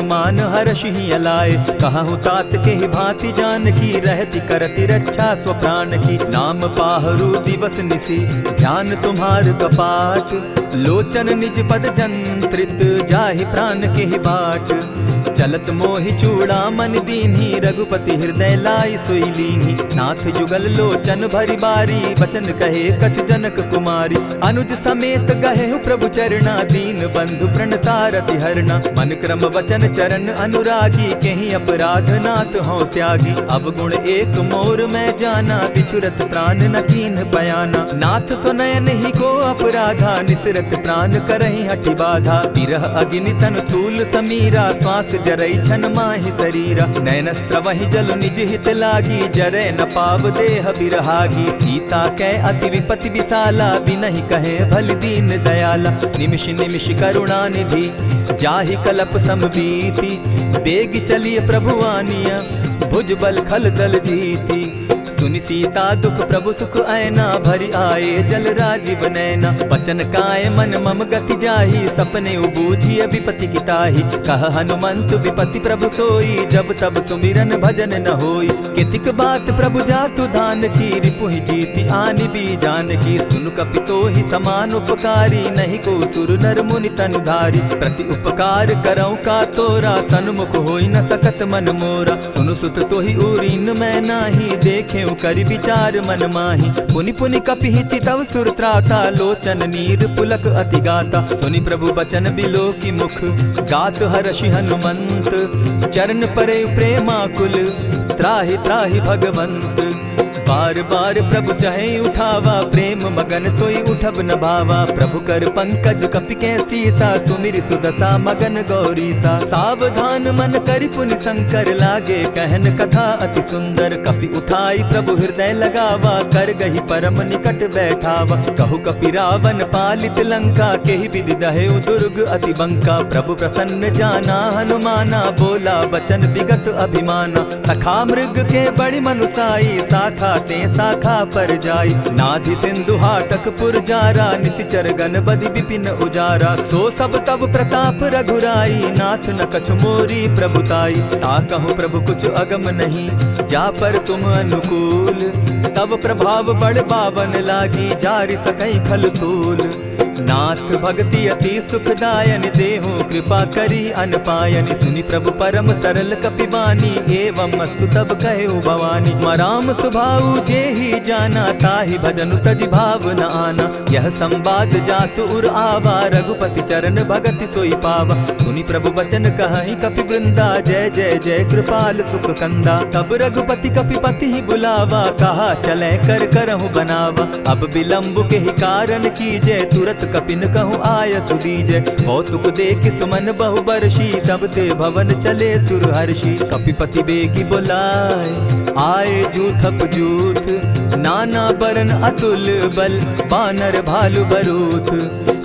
हर्ष ही अलाए। कहु तात के ही भांति जान की, रहती करती रक्षा स्व प्राण की। नाम पाहरु दिवस निसी, ध्यान तुम्हार कपाट। लोचन निज पद जंत्रित, जाहि प्राण के ही बाट। चलत मोहि चूड़ामन दीन्ही, रघुपति हृदय लाई सोई लीन्ही। नाथ जुगल लोचन भरी बारी, बचन कहे कछ जनक कुमारी। अनुज समेत गहे प्रभु चरणा, दीन बंधु प्रणतारति हरना। मन क्रम वचन चरण अनुरागी, कहीं अपराध नाथ हो त्यागी। अब गुण एक मोर में जाना, बिछुरत प्राण न कीन्ह बयाना। नाथ सुनयन ही को अपराधा, निसरत प्राण करहि हठि बाधा। विरह अग्नि तन तूल समीरा, श्वास जरई छन माहि शरीरा। नयन स्त्रवहि जल निज हित लागी, जरै न पाव देह बिरहागी। सीता कै अति विपति विशाला, बिनहि कहे भल दीन दयाला। निमिष निमिष करुणा निधि, जाहि कलप समबीति। बेग चलिए प्रभु आनिया, भुज बल खल दल जीती। सुनि सीता दुख प्रभु सुख ऐना, भरि आए जल राजीव नैना। वचन काय मन मम गति जाहि, सपने बूझिय विपति किताहि। कह हनुमंत विपति प्रभु सोई, जब तब सुमिरन भजन न होई। कितिक बात प्रभु जातु धान की, रिपुहि जीति आनि भी जान की। सुन कपितो ही समान उपकारी, नहीं को सुर नर मुनि तन धारी। प्रति उपकार करौ का तोरा, सन्मुख होई न सकत मन मोरा। सुनु सुत तोहि उरीन मैं नाही, देखे करि विचार मन माही। पुनि पुनि कपिहि चितव सुर त्राता, लोचन नीर पुलक अति गाता। सुनि प्रभु बचन बिलो की मुख, गात हर्षि हनुमंत। चरण परे प्रेमाकुल, त्राहि त्राहि भगवंत। बार बार प्रभु चहे उठावा, प्रेम मगन तोई उठब न भावा। प्रभु कर पंकज कपि के सीसा, सुमिर सुदशा मगन गौरीसा। सावधान मन करि पुनि शंकर, लागे कहन कथा अति सुंदर। कपि उठाई प्रभु हृदय लगावा, कर गही परम निकट बैठावा। कहु कपि रावण पालित लंका, केहि विधि दहेउ दुर्ग अति बंका। प्रभु प्रसन्न जाना हनुमाना, बोला बचन विगत अभिमाना। सखा मृग के बड़ी मनुसाई, साखा ते शाखा पर जाई। नाधि सिंधु हाटक पुर जारा, निशिचर गण बदि विपिन उजारा। सो सब तब प्रताप रघुराई, नाथ न कछु मोरी प्रभुताई। ताकहु प्रभु कुछ अगम नहीं, जा पर तुम अनुकूल। तब प्रभाव बड़ पावन लागी, जारि सकई खल तूल। नाथ भक्ति अति सुखदायन, देहु कृपा करी अनपायन। सुनि प्रभु परम सरल कपिबानी, एवं मस्तु तब कहेउ भवानी। मराम सुभाऊ जेहि जाना, ताहि भजनु तजि भाव न आना। यह संवाद जासु उर आवा, रघुपति चरण भगति सोई पावा। सुनि प्रभु बचन कहहि कपि वृंदा, जय जय जय कृपाल सुख कंदा। तब रघुपति कपिपति ही बुलावा, कहा चले कर करहु बनावा। अब विलंब के ही कारण कीजय, तुरत कपिन कहूँ आय सुदीजय। कौतुक देख सुमन बहु बरसी, तब ते भवन चले सुर हर्षि। कपिपति बेगी बुलाए, आए जूथप जूथ। नाना बरन अतुल बल, बानर भालु बरूथ।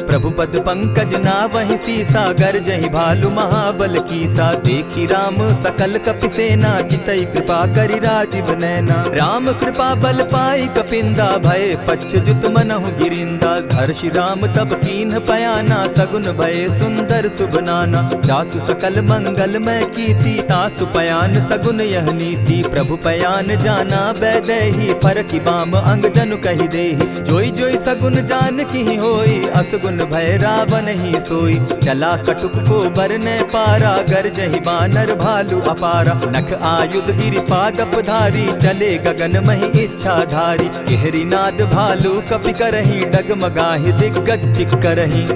प्रभु पद पंकज नावहि सीसा, गरजहि भालु महाबल कीसा। देखी राम सकल कपि सेना, चितई कृपा करि राजीव नैना। राम कृपा बल पाई कपिंदा, भय पच्युत मनहु गिरिंदा। हर्षि राम तब कीन्ह पयाना, सगुन भय सुंदर शुभ नाना। जासु सकल मंगल मैं कीति, तासु पयान सगुन यह नीति। प्रभु पयान जाना बैदेही, फरकि बाम अंग जनु कहि देहि। जोई जोई सगुन जान की होई, असगुन भय रावण ही सोई। चला कटुक को बरने पारा, गरजहि बानर भालु अपारा। नख आयुध गिरि पादप धारी, चले गगन महि इच्छा धारी। केहरी नाद भालु कपि करहि, डगमगाहि दिग्गज चिक्करहि।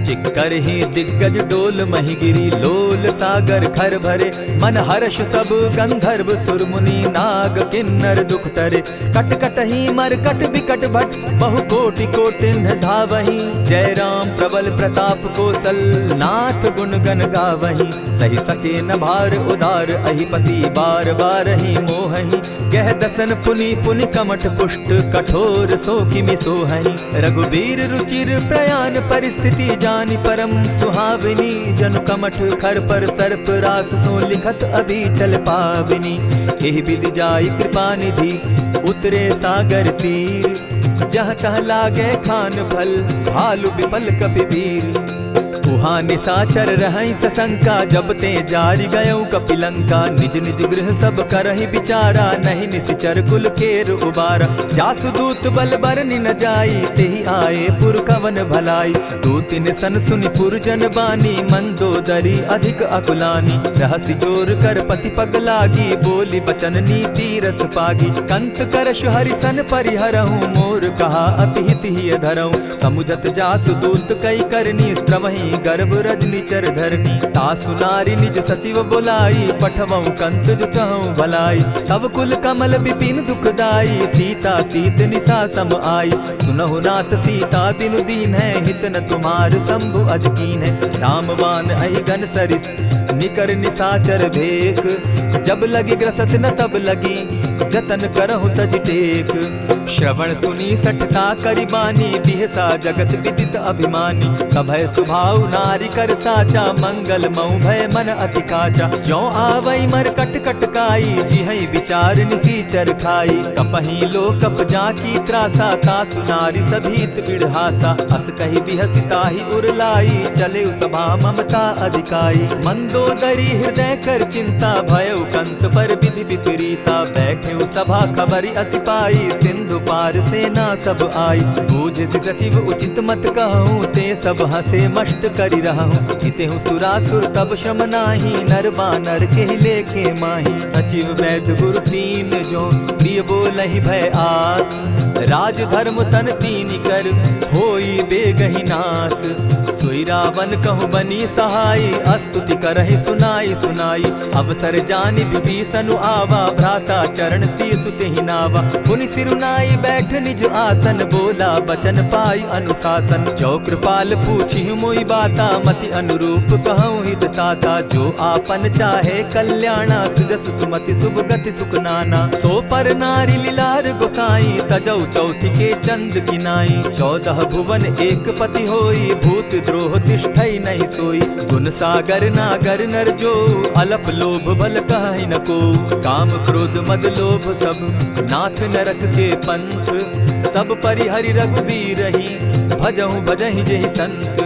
चिक्करहि दिग्गज डोल महि गिरी, लोल सागर खर भरे। मन हर्ष सब गंधर्व सुर मुनि, नाग किन्नर दुख तरे। कट कटहि मरकट बिकट भट, बहु कोटि कोटिन्ह धावहि। जय राम प्रबल प्रताप कौशल, नाथ गुण गण गावहि। सही सके न भार उदार, अहिपति बार बार ही मोहहि। गह दसन पुनि पुनि कमठ पुष्ट, कठोर सो किमि सोहहि। रघुबीर रुचिर प्रयाण परिस्थिति, जानि परम सुहाविनी। जनु कमठ खर पर सर्प रास, सो लिखत अभी चल पाविनी। एहि विधि जाई कृपा निधि, उतरे सागर तीर। जह तह लागे खान फल, भालु विफल कपि वीर। उहाँ निशाचर रहई सशंका, जब ते जारी गयऊ कपिलंका। निज निज गृह सब करहि विचारा, नहीं निशिचर कुल केर उबारा। जासुदूत बल बरनि न जाई, तेहि आए पुर कवन भलाई। दूतिन सन सुनि पुरजन बानी, मंदोदरी अधिक अकुलानी। रहसि जोर कर पति पग लागी, बोली बचन नीति रस पागी। कंत करश हरिसन परिहरहूँ, मोर कहा अति हित ही धरऊँ। समुझत जासुदूत कई करनी, स्त्रवहि गर्भ रजनी चर धरनी। तासु नारी निज सचिव बोलाई, पठवऊँ कंत जो चहऊँ भलाई। तब कुल कमल विपिन दुखदाई, सीता सीत निशा सम आई। सुनहु नाथ सीता दिनु दीन है, हित न तुम्हार शंभु अज कीन है। रामवान अहिगन सरिस निकर निशाचर भेक, जब लगी ग्रसत न तब लगी, जतन करहु तज टेक। श्रवण सुनी सठता करिबानी, बिहसा जगत विदित अभिमानी। सभय सुभाव नारी कर साचा, मंगल मऊ भय मन अति काचा। ज्यों आवई मर कट कटकाई, जिहई विचार निसीचर खाई। कपही लो कप जाकी त्रासा, तासु नारी सभीत बिढ़ासा। अस कही बिहसिता ही उरलाई, चले सभा ममता अधिकाई। मंदोदरी हृदय कर चिंता, भयउ कंत पर विधि विपरीता। बैठे सभा खबरी असी पाई, सिंधु पार सेना सब आई। बूझ सि सचिव उचित मत कहूँ, ते सब हसे मष्ट करि रहूँ। हितेहु सुरासुर तब शम नाही, नर बानर के लेखे माही। सचिव वैद्य गुरु तीन जो, प्रिय बोलहि भय आस। राज धर्म तन तीन कर, होई बेगहि नास। सोई रावण कहु बनी सहाई, अस्तुति करहि सुनाई सुनाई। अवसर जानि विभीषण आवा, भ्राता चरण शीसु तेहि नावा। पुनि सिरुनाई बैठ निज आसन, बोला बचन पाई अनुशासन। जो कृपाल पूछि मोई बाता, मति अनुरूप कहूँ हित ताता। जो आपन चाहे कल्याणा, सुजस सुमति शुभ गति सुख नाना। सो पर नारी लीलार गोसाई, तजौ चौथि के चंद किनाई। 14 भुवन एक पति होई, भूत द्रोह तिष्ठई नहीं सोई। गुण सागर नागर नर जो, अलप लोभ बल कहि न को। काम क्रोध मद लोभ सब, नाथ नरक के पंथ। सब परिहरि रघुबीर रही, भजहु भजहि जेहि संत।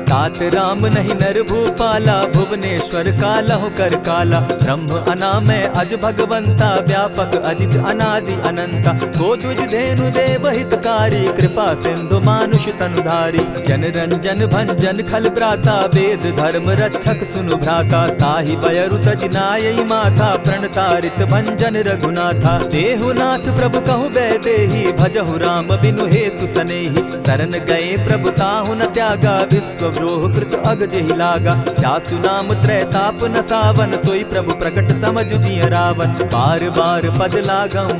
तात राम नहीं नर भूपाला, भुवनेश्वर कालहु कर काला। ब्रह्म अनामय अज भगवंता, व्यापक अजित अनादि अनंता। को तुझ धेनु देव हितकारी, कृपा सिंधु मानुष तनुधारी। जन रंजन भंजन खल भ्राता, वेद धर्म रक्षक सुनु भ्राता। ताहि बयरु तज नायई माथा, प्रणतारित भंजन रघुनाथा। देहु नाथ प्रभु कहु बैदेही, भजहु राम बिनु हेतु सनेही। शरण गए प्रभु ताहु न त्यागा, विश्व द्रोह कृत अग जेहि लागा। जासु नाम त्रैताप न सावन, सोई प्रभु प्रकट समझ जिय रावण। बार बार पद लागऊं,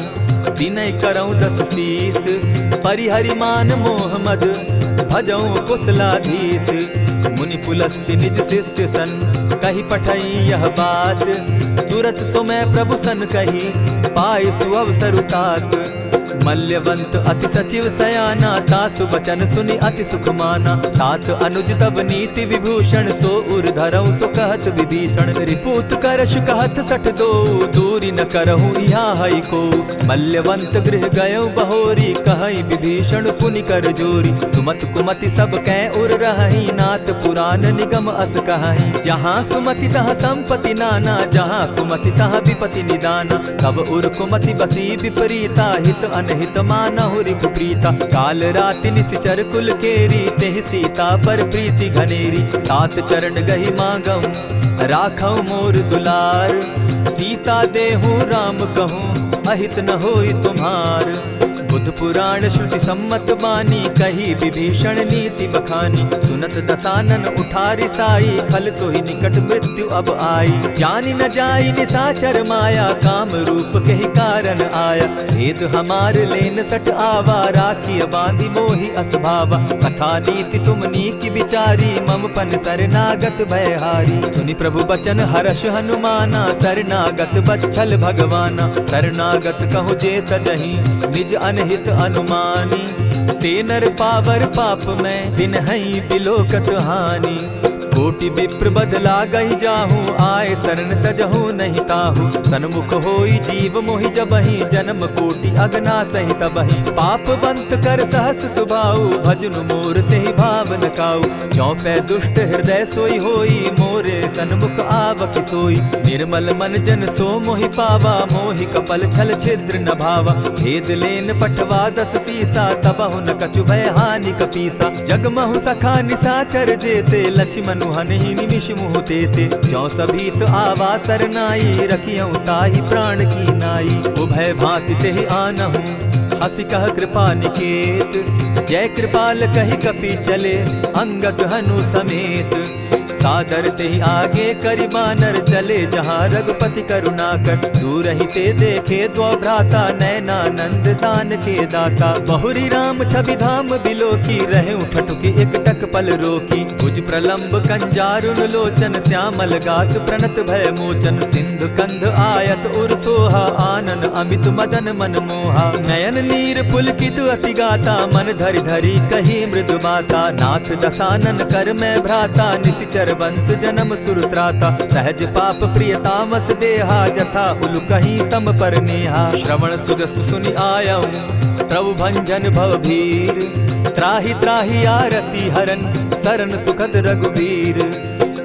विनय करऊं 10 शीस। परिहरि मान मोह मद, भजऊं कुशलाधीश। मुनि पुलस्त्य निज शिष्य सन, कही पठई यह बात। तुरत सो मैं प्रभु सन कही, पाय सुअवसर तात। मल्यवंत अति सचिव सयाना, तासु बचन सुनि अति सुख माना। तात अनुज तब नीति विभूषण, सो उर धरऊं सो कहत विभीषण। रिपुत करश कहत सठ दो, दूरी न करहूँ यहाँ हई को। मल्यवंत गृह गयऊ बहोरी, कहई विभीषण पुनि कर जोरी। सुमत कुमति सब कै उर रहई, नाथ पुराण निगम अस कहई। जहाँ सुमति तहाँ संपत्ति नाना, जहाँ कुमति तहाँ विपति निदाना। तब उर कुमति बसी विपरीता, हित अनहित मानहु रिपु प्रीता। काल राति निशिचर कुल केरी, तेहि सीता पर प्रीति घनेरी। तात चरण गहि मांगऊं, राखऊं मोर दुलार। सीता देहूँ राम कहूँ, अहित न होई तुम्हार। बुध पुराण श्रुति सम्मत बानी, कही विभीषण नीति बखानी। सुनत दसानन उठारी साई, खल तो ही निकट मृत्यु अब आई। जानी न जाई निशाचर माया, काम रूप के ही कारण आया। भेद हमार लेन सट आवा, राखी बांधी मोहि असभावा। सखा नीति तुम नीति विचारी, मम पन शरणागत भयहारी। सुनि प्रभु बचन हर्ष हनुमाना, शरणागत बच्छल भगवाना। शरणागत कहु जे तजहि, निज अनहित अनुमानी। ते नर पावर पाप में, दिन हई बिलोकत हानि। कोटि विप्र बदला गई जाहूँ, आए शरण तजहू नहीं ताहू। सन्मुख होई जीव मोहि जबहि, जन्म कोटि अगना सही तबहि। पापवंत कर सहस सुभाऊ, भजनु मोर तेहि भाव न काऊ। चौपै दुष्ट हृदय सोई होई, मोरे सन्मुख आवक सोई। निर्मल मन जन सो मोहि पावा, मोहि कपल छल छिद्र न भावा। भेद लेन पठवा दस सीसा, तबहु न कछु भय हानि कपीसा। जगमहु सखा निसाचर जेते, लक्ष्मण हनहि निमिष मुह तेते। जो सभीत आवा सरनाई, रखियऊ ताहि प्राण की नाई। उभय भांति तेहि आनहु, हसी कह कृपा निकेत। जय कृपाल कहि कपि चले, अंगद हनु समेत। सादर तेहि आगे करि बानर, चले जहाँ रघुपति करुणाकर। दूर ही ते देखे द्वौ भ्राता, नयनानंद दान के दाता। बहुरी राम छवि धाम बिलोकी, रहे उठटुकी एक टक पल रोकी। भुज प्रलंब कंजारुन लोचन, श्यामल गात प्रणत भय मोचन। सिंधु कंध आयत उर सोहा, आनन अमित मदन मन मोहा। नयन नीर पुलकित अति गाता, मन धरि धरि कही मृदु बाता। नाथ दसानन कर मैं भ्राता, निशिचर वंश जन्म सुरत्राता। सहज पाप प्रियतामस देहा, जथा उलु कहीं तम पर नेहा। श्रवण सुजस सुनि आयऊं, प्रभु भंजन भव भीर। त्राहि त्राहि आरती हरन, सरन सुखद रघुवीर।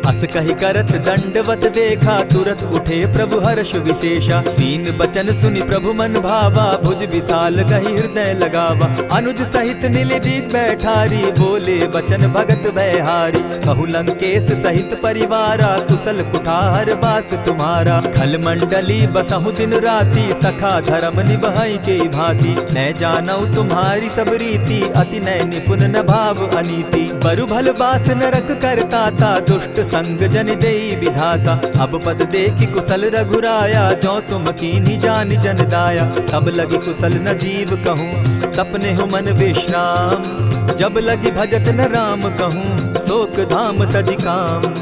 अस कहि करत दंडवत देखा, तुरत उठे प्रभु हर्ष विशेषा। तीन बचन सुनि प्रभु मन भावा, भुज विशाल कहि हृदय लगावा। अनुज सहित नीलदीप बैठारी, बोले बचन भगत भयहारी। कहु लंकेश सहित परिवारा, कुशल कुठार बास तुम्हारा। खल मंडली बसहु दिन राति, सखा धर्म निभाई के भांति। न जानऊ तुम्हारी सब रीति, अति नय निपुण न भाव अनीति। बरु भल बास नरक करताता, दुष्ट संग जन देई विधाता। अब पद देखि कुशल रघुराया, जो तुम कीन्ही जानि जन दाया। तब लगी कुशल न जीव कहूँ, सपने हो मन विश्राम। जब लगी भजत न राम कहूँ, शोक धाम तजि काम।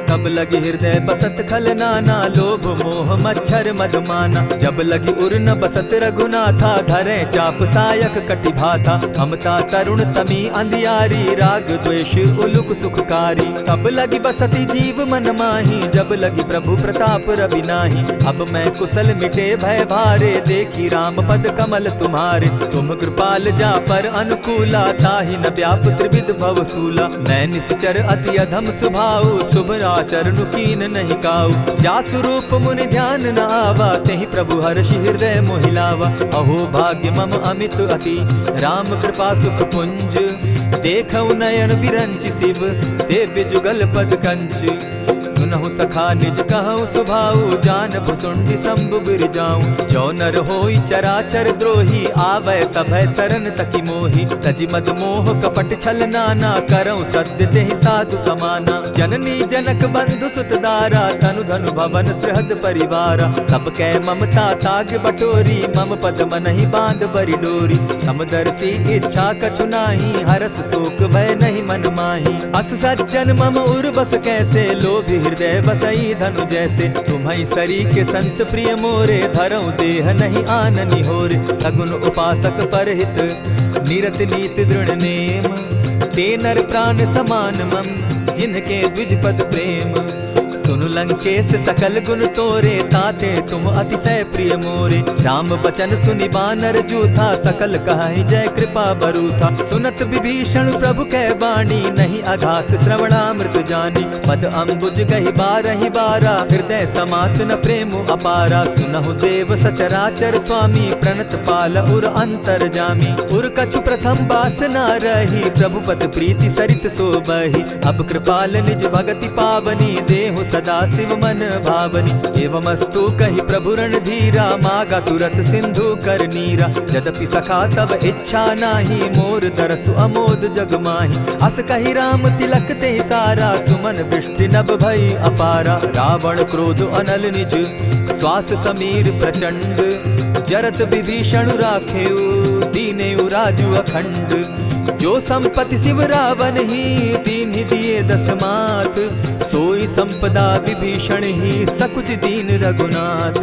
तब लगी हृदय बसत खल नाना, लोभ मोह मच्छर मधुमाना। जब लगी उर न बसत रघुनाथा, धरे चाप सायक कटि भाथा। ममता तरुण तमी अंधियारी, राग द्वेष उलुक सुखकारी। तब लगी बसती जीव मन माही, जब लगी प्रभु प्रताप रवि नाही। अब मैं कुशल मिटे भय भारे, देखी राम पद कमल तुम्हारे। तुम कृपाल जा पर अनुकूला, ताहि न व्याप त्रिविध भव सूला। मैं निश्चर अति अधम स्वभाव, शुभ चरणु कीन नहीं काऊ। जासु रूप मुनि ध्यान न आवा, तेहि प्रभु हर्षि हृदय मोहिलावा। अहो भाग्य मम अमित अति, राम कृपा सुख पुंज। देखऊ नयन विरंचि शिव, सेव्य जुगल पद कंच। सुनहु सखा निज कहु सुभाऊ, जान भुसुंडि शंभु गिर जाऊं। जो नर होई चराचर द्रोही, आवै सभय सरन तकि मोहि। तजि मद मोह कपट छल नाना, करऊं सत्य तेहि साधु समाना। जननी जनक बंधु सुत दारा, तनु धनु भवन सृहद परिवारा। सब कै ममता ताग बटोरी, मम पद मनहि बांध बरि डोरी। समदर्शी इच्छा कछु नाही, हरस शोक भय नहीं मन माही। अस सज्जन मम उर बस कैसे, लोभी हृदय बसई धनु जैसे। तुम्हि सरी के संत प्रिय मोरे, धरऊं देह नहीं आननि होरे। सगुन उपासक परहित, निरत नीति दृढ़ नेम। ते नर प्राण समान मम, जिनके द्विज पद प्रेम। सुनु लंकेश सकल गुण तोरे, ताते तुम अतिशय प्रिय मोरे। राम बचन सुनि बानर जूथा, सकल कहाहि जय कृपा बरूथा। सुनत विभीषण प्रभु कै बाणी, नहीं अघात श्रवणामृत जानी। पद अम्बुज गहि बारहि बारा, हृदय समात न प्रेम अपारा। सुनहु देव सचराचर स्वामी, प्रणत पाल उर अंतर जामी। उर कछु प्रथम बास न रही, प्रभु पद प्रीति सरित सोबहि। अब कृपाल निज भगति पावनी, देहु सदा शिव मन भावनी। एवमस्तु कहि प्रभु रणधीरा, मागा तुरत सिंधु कर नीरा। यद्यपि सखा तब इच्छा नाही, मोर दरसु अमोद जग माही। अस कहि राम तिलक तेहि सारा, सुमन वृष्टि नभ भई अपारा। रावण क्रोध अनल निज, श्वास समीर प्रचंड। जरत विभीषण राखेउ, दीनेउ राजु अखंड। जो संपत्ति शिव रावण ही, दीन्हि दिए दस मात। सोई संपदा विभीषण ही, सकुच दीन रघुनाथ।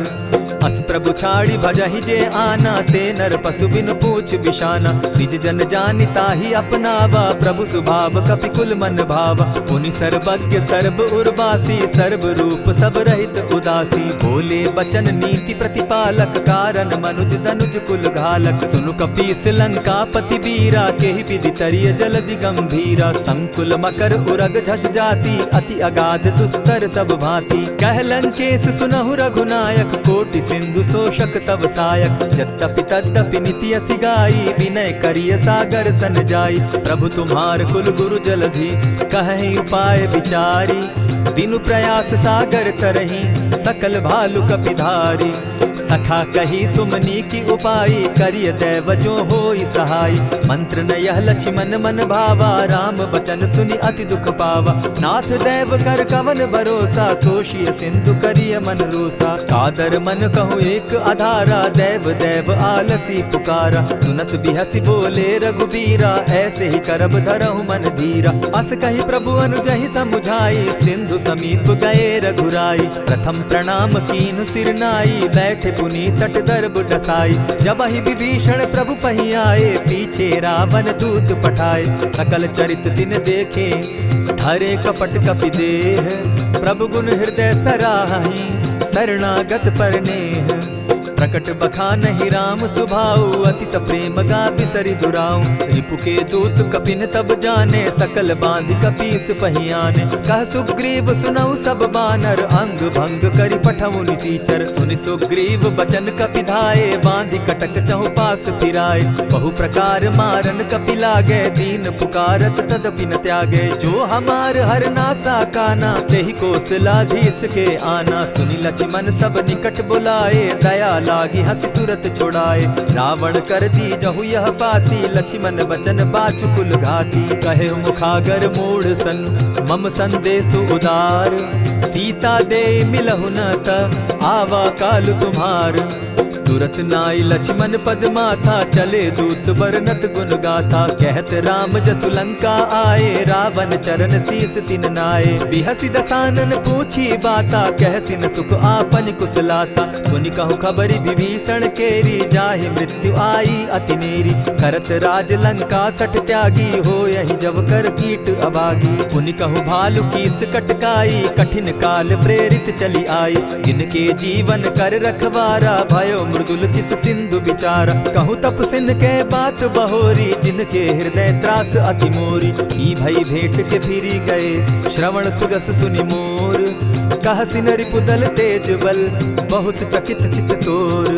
अस प्रभु छाड़ी भजहि जे आना, ते नर पशु बिन पूज पूछ बिशाना। निज जन जानिता ही अपनावा, प्रभु स्वभाव कपि कुल मन भावा। मुनि सर्वज्ञ सर्व उर्वासी, सर्व रूप सब रहित उदासी। बोले बचन नीति प्रतिपालक, कारण मनुज दनुज कुल घालक। सुनु कपीस लंकापति वीरा, केहि विधि तरिय जलधि गंभीरा। संकुल मकर उरग झष जाति, अति अगाध दुस्तर सब भांति। कह लंकेश सुनहु रघुनायक, कोटि सिंधु शोषक तव सायक। यद्यपि तद्यपि निति असि गाई, विनय करिय सागर सन जाई। प्रभु तुम्हार कुल गुरु जलधि, कहि उपाय विचारी। दिनु प्रयास सागर तरही, सकल भालु कपिधारी। सखा कही तुमनी की उपाई, करिय दैव जो होई सहाय। मंत्र न यह लक्ष्मण मन भावा, राम बचन सुनि अति दुख पावा। नाथ दैव कर कवन भरोसा, सोषिय सिंधु करिय मन रोसा। कादर मन कहूँ एक आधारा, दैव दैव आलसी पुकारा। सुनत बिहसी बोले रघुबीरा, ऐसे ही करब धरहु मन धीरा। अस कही प्रभु अनुजहि समुझाई, सिंधु समीप गए रघुराई। प्रथम प्रणाम कीन सिर नाई, बैठे पुनि तट दर्ब डसाई। जब ही विभीषण प्रभु पही आए, पीछे रावण दूत पठाए। सकल चरित दिन देखे, धरे कपट कपि देह। प्रभु गुण हृदय सराहि, शरणागत परनेह। प्रकट बखानहि राम सुभाऊ, अति सप्रेम गा बिसरि दुराऊ। रिपु के दूत कपिन तब जाने, सकल बांधि कपीस पहियाने। कह सुग्रीव सुनऊ सब बानर, अंग भंग करि पठऊ निसीचर। सुनि सुग्रीव बचन कपि धाये, बांधि कटक चहु पास फिराए। बहु प्रकार मारन कपि लागे, दीन पुकारत तदपि न त्यागे। जो हमार हर नासा काना, तेहि कौशलाधीश के आना। सुनि लक्ष्मण सब निकट बुलाए, दया लागी हंसी तुरत छुड़ाए। रावण कर दी जहु यह पाती, लक्ष्मण बचन बाचु कुल घाती। कहे मुखागर मूढ़ सन, मम संदेश उदार। सीता दे मिलहु न त, आवा काल तुम्हार। तुरत नाई लक्ष्मण पद माथा, चले दूत बरनत गुण गाथा। कहत राम जसु लंका आए, रावण चरण शीस तिन नाये। बिहसी दसानन पूछी बाता, कहसिन सुख आपन कुशलाता। सुनि कहु खबरि विभीषण केरी, जाहि मृत्यु आई अति नेरी। करत राज लंका सठ त्यागी, हो यही जब कर कीट अभागी। पुनि कहु भालु कीस कटकाई, कठिन काल प्रेरित चली आई। जिनके जीवन कर रखवारा, भयो मृदुल चित सिंधु विचारा। कहूँ तपसिन के बात बहोरी, जिनके हृदय त्रास अति मोरी। ई भई भेंट के फिरी गए, श्रवण सुरस सुनि मोर। कहसिन रिपुदल तेज बल, बहुत चकित चित तोर।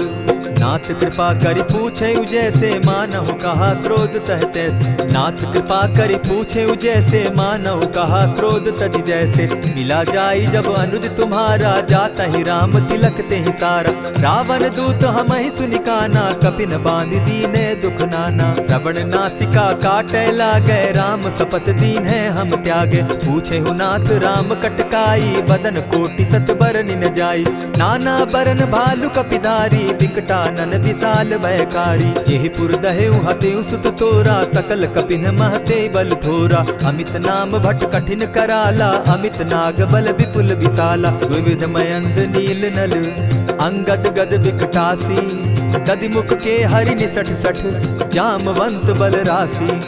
नाथ कृपा करि पूछे जैसे, मानहु कहा क्रोध तह तैसे। नाथ कृपा करि पूछे जैसे, मानहु कहा क्रोध तज जैसे। मिला जाई जब अनुज तुम्हारा, जाता ही राम तिलक ते ही सारा। रावण दूत हम ही सुनि काना, कपिन बांध दीने दुख नाना। श्रवण नासिका काटे लागे, राम शपथ दीन है हम त्यागे। पूछे हु नाथ राम कटकाई, बदन कोटि सत बरनि न जाई। नाना बरन भालु कपिधारी, विकटा नन विशाल भयकारी। जेहिपुर दहेउ हतेउ सुत तोरा, सकल कपिन महते बल थोरा। अमित नाम भट कठिन कराला, अमित नाग बल विपुल विशाला। विविध मयंद नील नल, अंगद गद विकटासी। गदि मुख के हरि निसठ सठ, जामवंत बल राशि।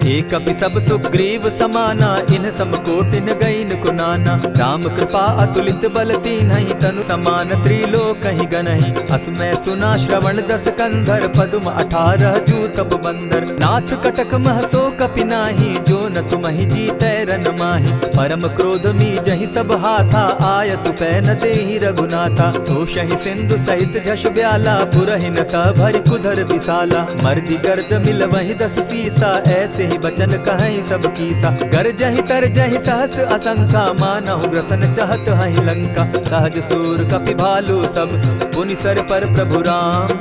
एक कपि सब सुग्रीव समाना, इन सम कोटिन गईन कुनाना। राम कृपा अतुलित बल दीन्हि, तनु समान त्रिलोक ही गनहि। अस मैं सुना श्रवण दस कंधर, पदुम 18 जूतब बंदर। नाथ कटक महसो कपि नाही, जो न तुमहि जीतै रन माहि। परम क्रोध मी जहि सब हाथा, आय सुपै न देहि रघुनाथा। सोषहि सिंधु सहित झष ब्याला, पुरहि न क भरि कुधर विशाला। मर्दि गर्द मिल वहि 10 सीसा, ऐसे ही बचन कहीं सब कीसा। गरजहि तरजहि सहस असंखा, मानहु ग्रसन चहत हहि लंका। सहज सूर कपि भालु सब, पुनि सर पर प्रभु राम।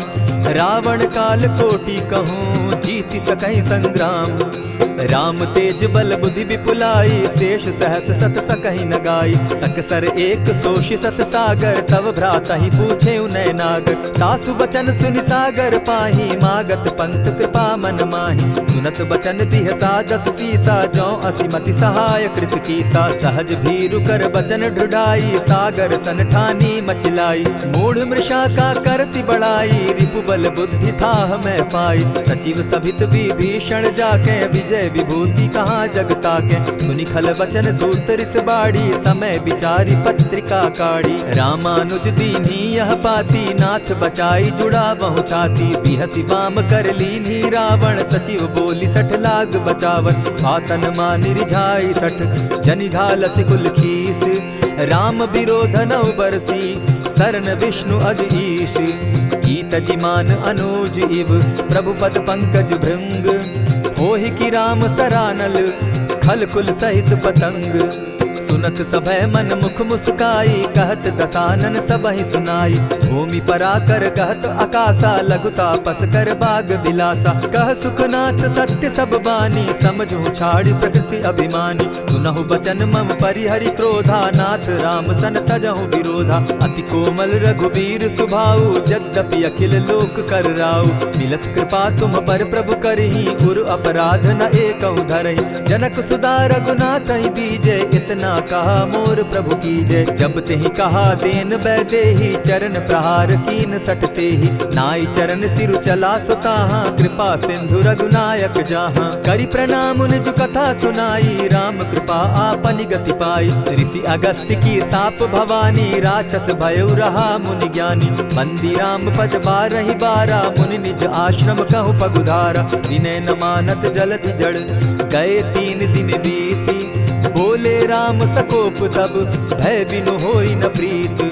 रावण काल कोटि कहूँ, जी जीति सकहि संग्राम। राम तेज बल बुद्धि विपुलाई, शेष सहस सत सकहि न गाई। सकसर एक सोषि सत सागर, तव भ्राता ही पूछे उनय नागर। तासु बचन सुनि सागर पाही, मागत पंत कृपा मन माही। सुनत बचन दिह सादस सीसा, जौ असिमति सहाय कृत कीसा। सहज भीरु कर बचन ढुढ़ाई, सागर सन ठानी मचिलाई। मूढ़ मृषा का करसि बढ़ाई, रिपु बल बुद्धि थाह मैं पाई। सचिव सभित विभीषण जाके, विजय विभूति कहाँ जगता के। सुनि खल बचन दूत रिस बाड़ी, समय विचारी पत्रिका काढ़ी। रामानुज दीन्ही यह पाती, नाथ बचाई जुड़ा बहु छाती। बिहसि बाम कर लीन्ही रावण, सचिव बोली सठ लाग बचावन। आतन मानि रिझाई सठ, जनि घालसि कुल खीस। राम विरोध नौ बरसी, सरन विष्णु अज ईश। कीत जिमान अनुज इव, प्रभु पद पंकज भृंग। होहि की राम सरानल, खल कुल सहित पतंग। सुनत सभय मन मुख मुस्काई, कहत दसानन सबहि सुनाई। भूमि पराकर कहत आकाशा, लघु तापस कर बाग बिलासा। कह सुखनाथ सत्य सब बानी, समझू छाड़ी प्रकृति अभिमानी। सुनहु बचन मम परिहरि क्रोधा, नाथ राम सन तजहु विरोधा। अति कोमल रघुबीर सुभाऊ, यद्यपि अखिल लोक कर राऊ। मिलत कृपा तुम पर प्रभु करही, गुरु अपराध न एकहु धरहि। जनक सुदा रघुनाथ ही दीजे, इतना कहा मोर प्रभु कीजे। जब तेहि कहा देन बैदेही, चरण प्रहार कीन सटते ही। नाई चरण सिरु चला सुताहा, कृपा सिंधु रघुनायक जाहा। करि प्रणाम निज कथा सुनाई, राम कृपा आपनि गति पाई। ऋषि अगस्त्य की साप भवानी, राक्षस भयउ रहा मुनि ज्ञानी। बंदी राम पद बारहि बारा, मुनि निज आश्रम कहु पगुधारा। विनय न मानत जलधि जड़, गए 3 दिन बीती। बोले राम सकोप तब, भय बिनु होई न प्रीत।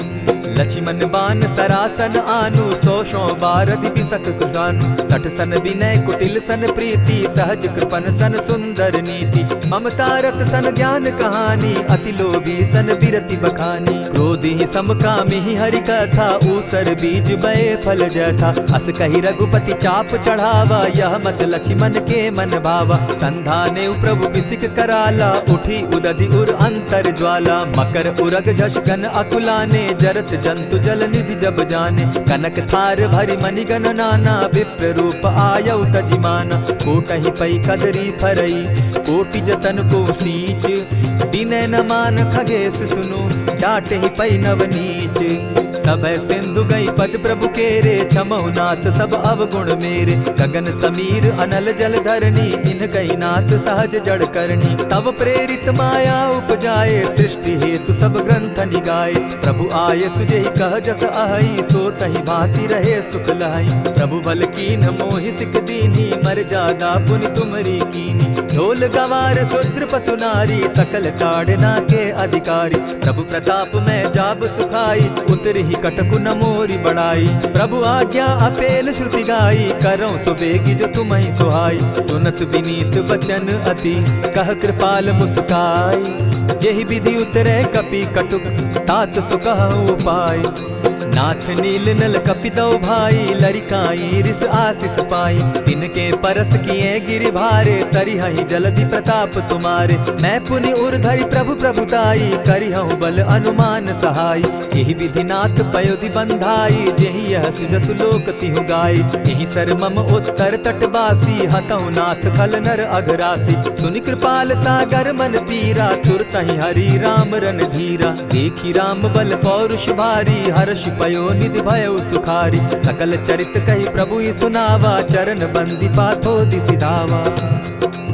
लक्ष्मण बान सरासन आनु, 100 बारधि बिसक कुजानु। 60 सन विनय कुटिल सन प्रीति, सहज कृपन सन सुंदर नीति। ममता रत सन ज्ञान कहानी, अति लोभी सन बिरति बखानी। क्रोधि समकामी हरि कथा, ऊसर बीज बये फल जथा। अस कहि रघुपति चाप चढ़ावा, यह मत लक्ष्मण के मन भावा। संधाने प्रभु बिसिक कराला, उठी उदधि उर अंतर ज्वाला। मकर उरग झष गन अकुलाने, जरत जंतु जल निधि जब जाने। कनक थार भरि मणिगण नाना, विप्र रूप आयौ तजिमाना। कोटहि पै कदरी फरई, कोटि जतन को सींच। विनय न मान खगेश सुनु, डांटहि पै नव नीच। सभय सिंधु गई पद प्रभु केरे, क्षमहु नाथ सब अवगुण मेरे। गगन समीर अनल जल धरनी, इन कही नाथ सहज जड़ करनी। तब प्रेरित माया उपजाए, सृष्टि हेतु सब ग्रंथ निगाए। प्रभु आय सुजेहि कह जस अहई, सो तहि भांति रहे सुख लहई। प्रभु बल कीन मोहि सिख दीनी, मर जादा पुनि तुमरी कीनी। ढोल गवार शूद्र पशु नारी, सकल ताड़ना के अधिकारी। प्रभु प्रताप में जाब सुखाई, उतरि कटकु न मोरी बड़ाई। प्रभु आज्ञा अपेल श्रुति गाई, करौ सुबेगी जो तुम्हि सुहाई। सुनत विनीत बचन अति, कह कृपाल मुस्काई। जेहि विधि उतरे कपि कटुक, तात सुकहु उपाय। नाथ नील नल कपितौ भाई, लरिकाई रिस आशीष पाई। तिनके परस किए गिरि भारे, तरिहहि जलधि प्रताप तुम्हारे। मैं पुनि उर्धरि प्रभु प्रभुताई, करिहउ बल अनुमान सहाय। एहि विधि नाथ पयोधि बंधाई, जेहि यह सुजसु लोक तिहु गाई। एहि सर मम उत्तर तटवासी, हतहु नाथ खल नर अघरासी। सुनि कृपाल सागर मन पीरा, तुरतहि हरि राम रन धीरा। देखी राम बल पौरुष भारी, हर्ष पयो निधि भयउ सुखारी। सकल चरित कहि प्रभु ही सुनावा, चरण बंदी पाथो दिसि धावा।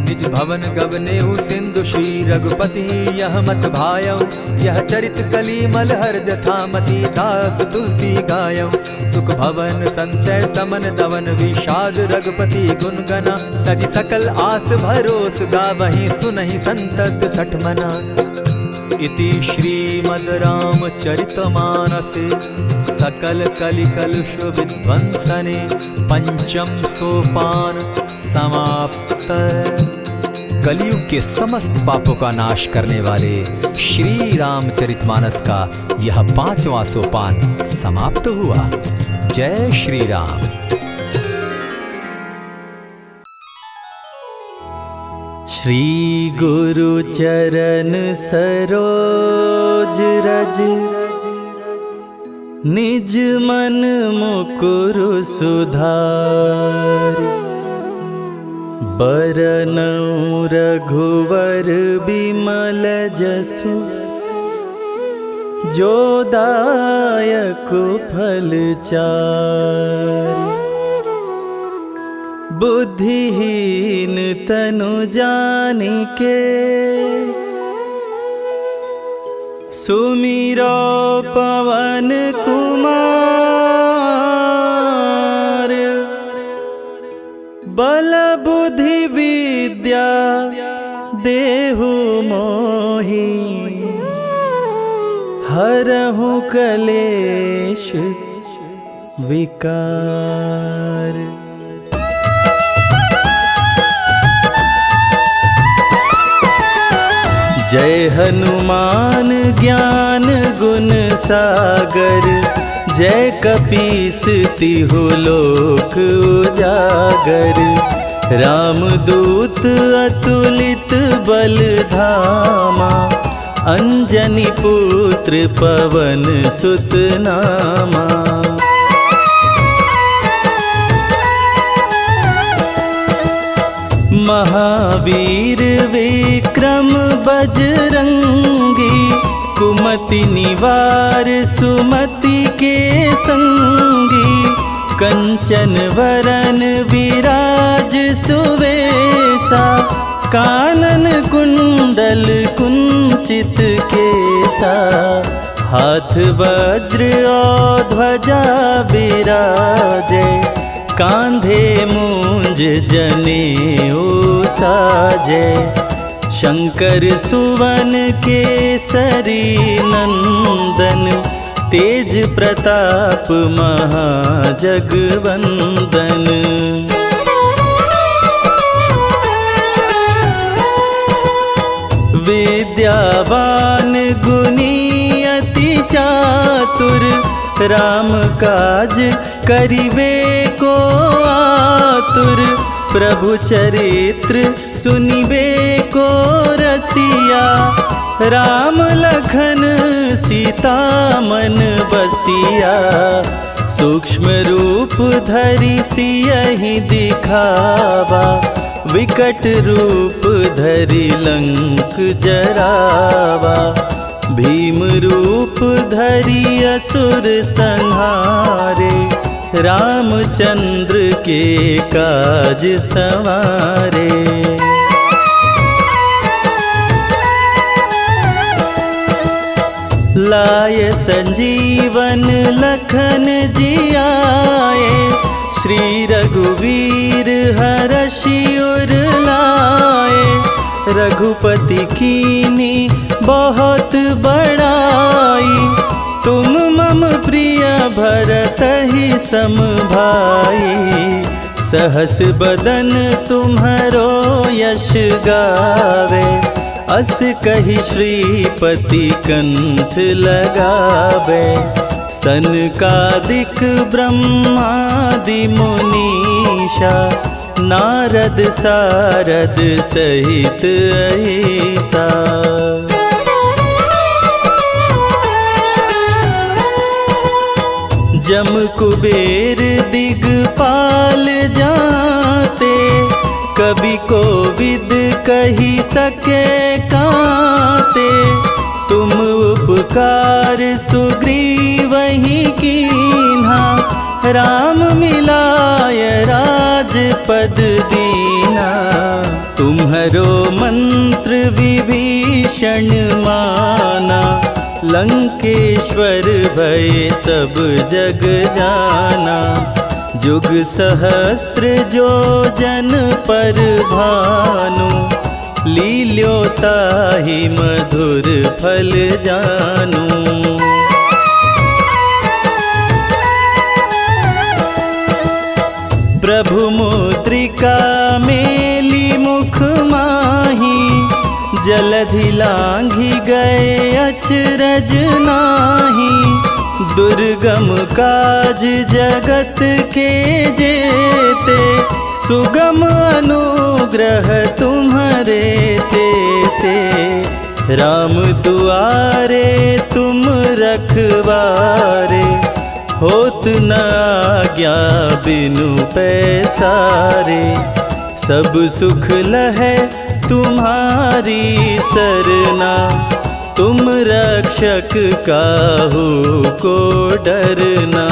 निज भवन गवनेहु सिंधु श्री रघुपति, यह मत भायौ। यह चरित कली मलहर जथामति, दास तुलसी गायौ। सुख भवन संशय समन दवन, विषाद रघुपति गुण गना। तजि सकल आस भरोस, गावहि सुनहि संतत सठ मना। इति श्रीमद् रामचरितमानसे, सकल कलि कलुष विध्वंसने, पंचम सोपान समाप्त। कलयुग के समस्त पापों का नाश करने वाले श्री रामचरितमानस का यह 5वां सोपान समाप्त हुआ। जय श्री राम। श्री गुरु चरण सरोज रज, निज मन मुकुरु सुधारि। बरनउँ रघुवर बिमल जसु, जो दायक फल चारि। बुद्धिहीन तनु जानिके, सुमिरो पवन कुमार। बल बुद्धि विद्या देहु मोहि, हरहु कलेश विकार। जय हनुमान ज्ञान गुण सागर, जय कपीस तिहु लोक उजागर। रामदूत अतुलित बल धामा, अंजनी पुत्र पवन सुत नामा। महावीर विक्रम बजरंगी, कुमति निवार सुमति के संगी। कंचन वरन विराज सुवेसा, कानन कुंडल कुंचित केसा। हाथ वज्र और ध्वजा बिराजे, कांधे मूंज जनेऊ साजे। शंकर सुवन केसरी नंदन, तेज प्रताप महाजगवंदन। विद्यावान गुणी अति चातुर, राम काज करिवे को आतुर। प्रभु चरित्र सुनिबे को रसिया, राम लखन सीता मन बसिया। सूक्ष्म रूप धरि सियहि दिखावा, विकट रूप धरि लंक जरावा। भीम रूप धरि असुर संहारे, रामचंद्र के काज सवारे। लाय संजीवन लखन जियाए, श्री रघुवीर हरषि उर लाए। रघुपति कीनी बहुत बड़ाई, तुम मम प्रिय भरतहि सम भाई। सहस बदन तुम्हरो यश गावे, अस कहि श्रीपति कंठ लगावे। सनकादिक ब्रह्मादि मुनीषा, नारद सारद सहित अहिसा। जम कुबेर दिगपाल जाते, कवि कोविद कही सके काते। तुम उपकार सुग्रीवहि कीन्हा, राम मिलाय राजपद दीना। तुम्हरो मंत्र विभीषण माना, लंकेश्वर भय सब जग जाना। जुग सहस्त्र जो जन पर भानु, लील्योताहि मधुर फल जानू। प्रभु मुद्रिका मेली मुख माही, जलधि लांघि गए अचरज नाही। दुर्गम काज जगत के जेते, सुगम अनुग्रह तुम्हारे ते राम दुआरे तुम रखवारे, होत न आज्ञा बिनु पैसारे। सब सुख लहै तुम्हारी सरना, तुम रक्षक काहू को डरना।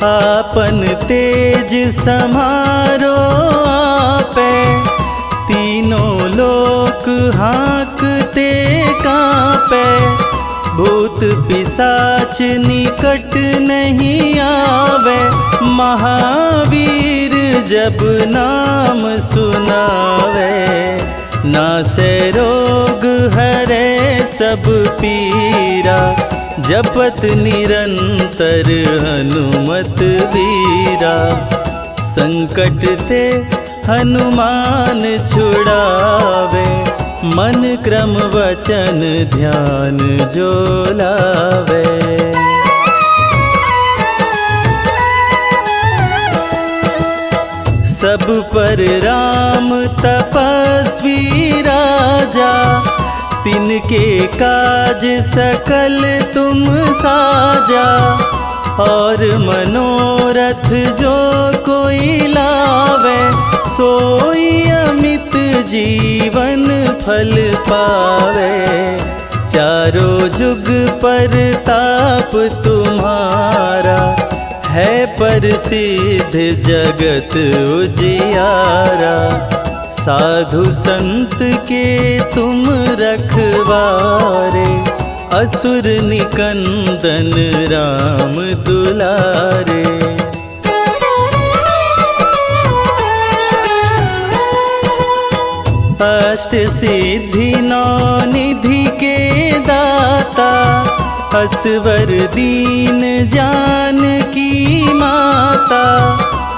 आपन तेज समारो आपे, तीनों लोक हाँकते कांपे। भूत पिशाच निकट नहीं आवे, महावीर जब नाम सुनावे। नासे रोग हरे सब पीरा, जपत निरंतर हनुमत वीरा। संकट ते हनुमान छुड़ावे, मन क्रम वचन ध्यान जो लावे। सब पर राम तपस्वी राजा, तिनके काज सकल तुम साजा। और मनोरथ जो कोई लावे, सोई अमित जीवन फल पावे। चारों जुग पर ताप तुम्हारा, है प्रसिद्ध जगत उजियारा। साधु संत के तुम रखवारे, असुर निकंदन राम दुलारे। अष्ट सिद्धि नौ निधि के दाता, असवर दीन जानकी माता।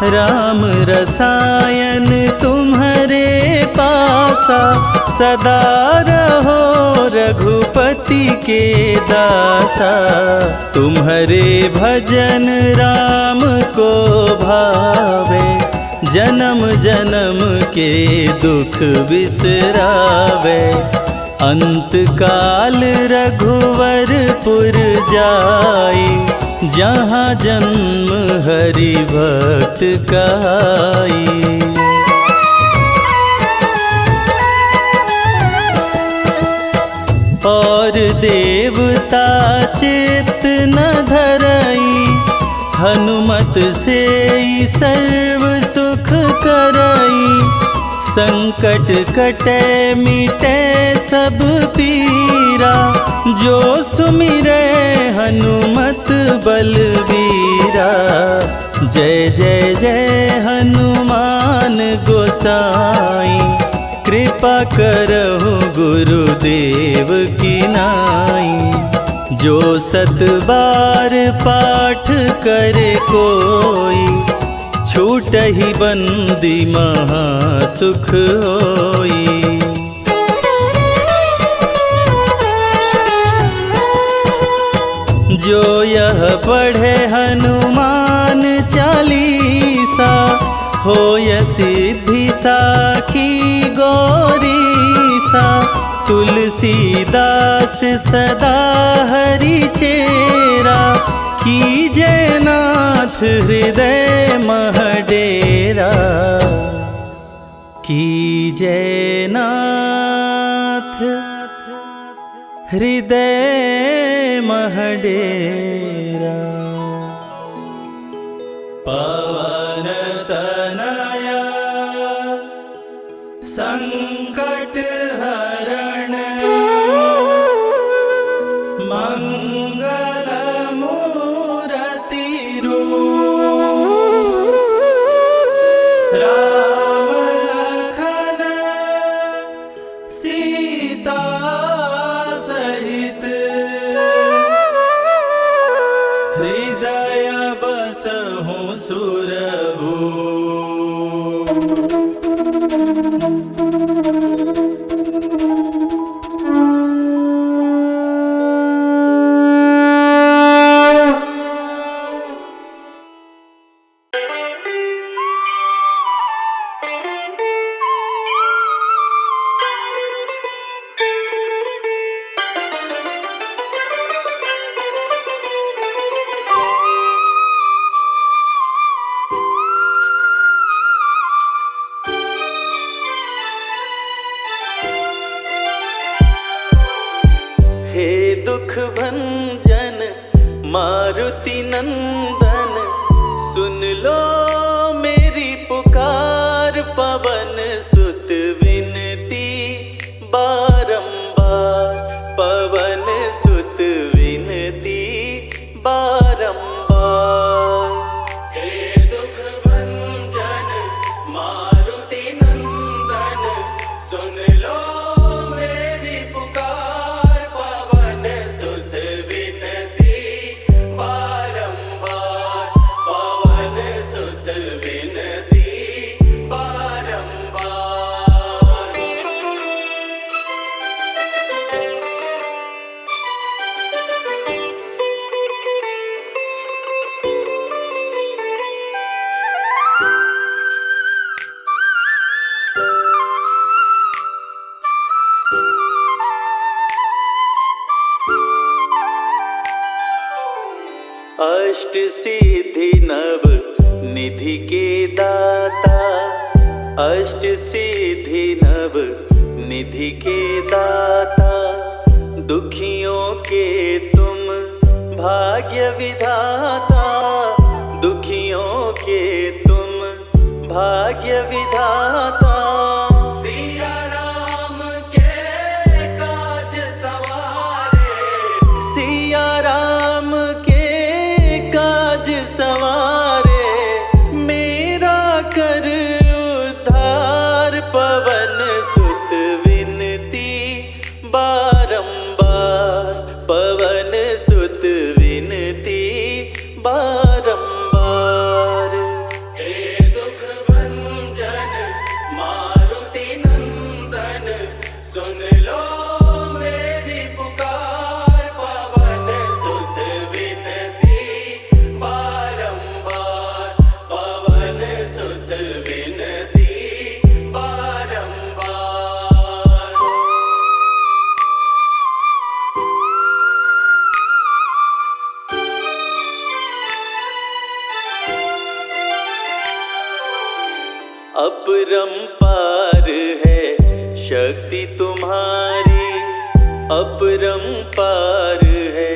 राम रसायन तुम्हारे पासा, सदा रहो रघुपति के दासा। तुम्हारे भजन राम को भावे, जन्म जन्म के दुख बिसरावे। अंत काल रघुवरपुर जाई, जहाँ जन्म हरि भक्त कहाई। और देवता चित्त न धरई, हनुमत से सर्व सुख करई। संकट कटे मिटे सब पीरा, जो सुमिरे हनुमत बलवीरा। जय जय जय हनुमान गोसाई, कृपा करहु गुरुदेव की नाई। जो सत बार पाठ करे कोई, छूटहि बंदी महा सुख होई। जो यह पढ़े हनुमान चालीसा, होय सिद्धि साखी गौरीसा। तुलसीदास सदा हरि चेरा, कीजय नाथ हृदय मह डेरा। कीजय नाथ हृदय मह डेरा। पवन तनया संकट हरण, मंगल मूरति रूप। राम लखन सीता सहित, हृदय बसहु सुरभूप। भंजन मारुति नंदन, सुन लो मेरी पुकार। पवन सुत विनती बारंबार, पवन सुत विनती बारंबार। हे दुख भंजन मारुति नंदन, सुन लो मेरी पुकार। पवन सुत विनती बारंबार, पवन सुत विनती बारंबार। अष्ट सिद्धि नव निधि के दाता, अष्ट सिद्धि नव निधि के दाता। दुखियों के तुम भाग्य विधाता, दुखियों के तुम भाग्य विधाता। सिया राम के काज सवारे, सिया राम के काज सवारे। मेरा कर उद्धार, पवन सुत विनती बारंबार, पवन सुत विनती बारंबार। हे दुख भंजन मारुति नंदन, सुन लो मेरी पुकार। पवन सुत विनती बारंबार, पवन सुत विनती बारंबार। अपरंपार है शक्ति तुम्हारी, अपरंपार है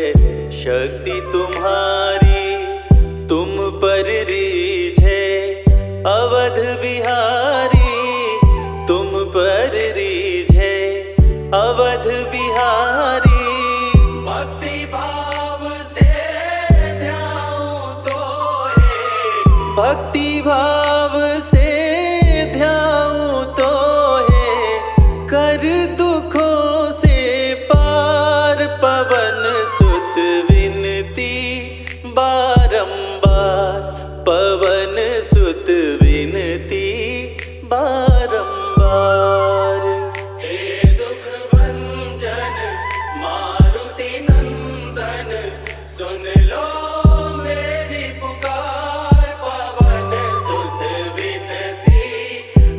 शक्ति तुम्हारी। तुम पर रीझे अवध बिहारी, तुम पर रीझे अवध बिहारी। भक्ति भाव से ध्याऊं तो है, भक्ति भाव से ध्याऊं तो है। कर दुखों से पार, पवन सुत विनती बारंबार, पवन सुत विनती बारंबार। हे दुख भंजन मारुति नंदन, सुन लो मेरी पुकार। पवन सुत विनती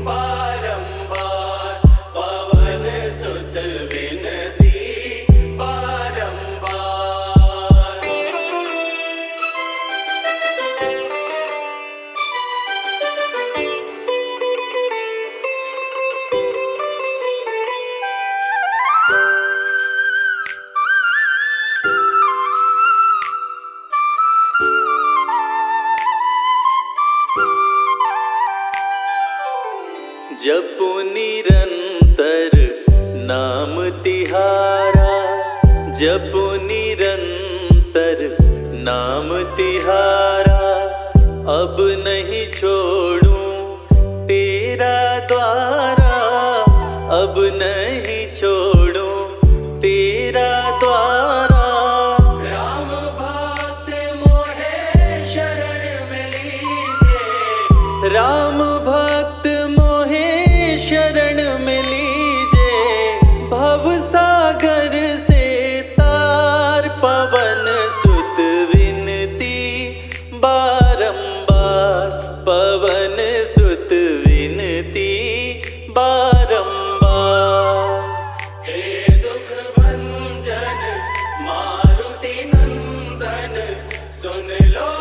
बारंबार, पवन सुत विनती बारंबार। जपो निरंतर नाम तिहारा, जपो निरंतर नाम तिहारा। अब नहीं छोड़ूं तेरा द्वारा, अब नहीं छोड़ूं तेरा द्वारा। राम भक्त मोहे शरण में लीजे, राम भक्त मोहे शरण में लीजे। भव सागर से तार, पवन सुत विनती बारंबार, पवन सुत विनती बारंबार। हे दुख भंजन मारुति नंदन, सुन लो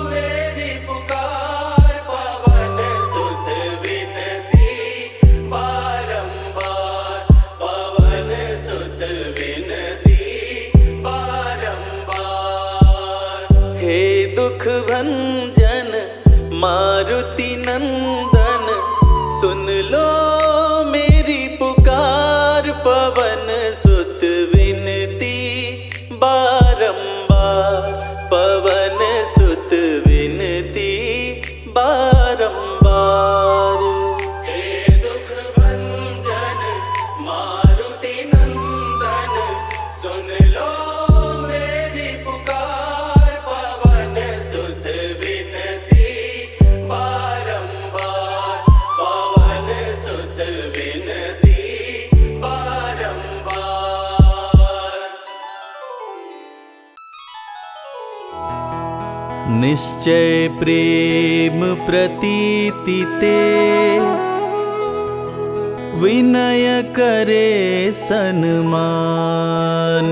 मेरी पुकार। पवन सुत विनती बारंबार, पवन सुत विनती बारंबार। मारुति नंदन सुन लो मेरी पुकार। पवन सुत विनती बारंबार, पवन सुत विनती बारंबार। हे दुख भंजन मारुति नंदन सुन लो मेरी पुकार। पवन सुत विनती बारंबार, पवन सुत विनती बारंबार। निश्चय प्रेम प्रतीति ते विनय करे सन्मान।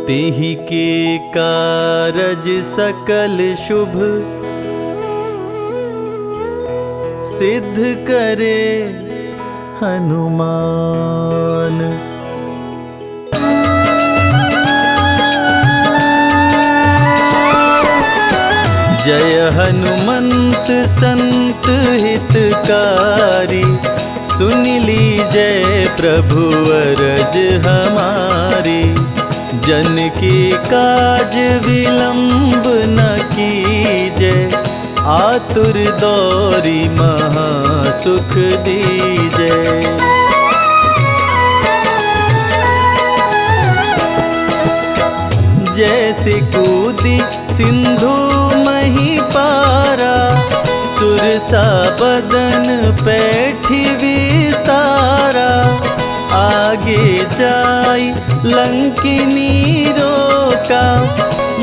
तेहि के कारज सकल शुभ सिद्ध करे हनुमान। जय हनुमंत संत हितकारी, सुन लीजय प्रभु अरज हमारी। जन की काज विलंब न कीजय, आतुर दौरी महा सुख दीजय। जैसे कूदी सिंधु मही पारा, सुरसा बदन पैठी विस्तारा। आगे जाई लंकिनी रोका,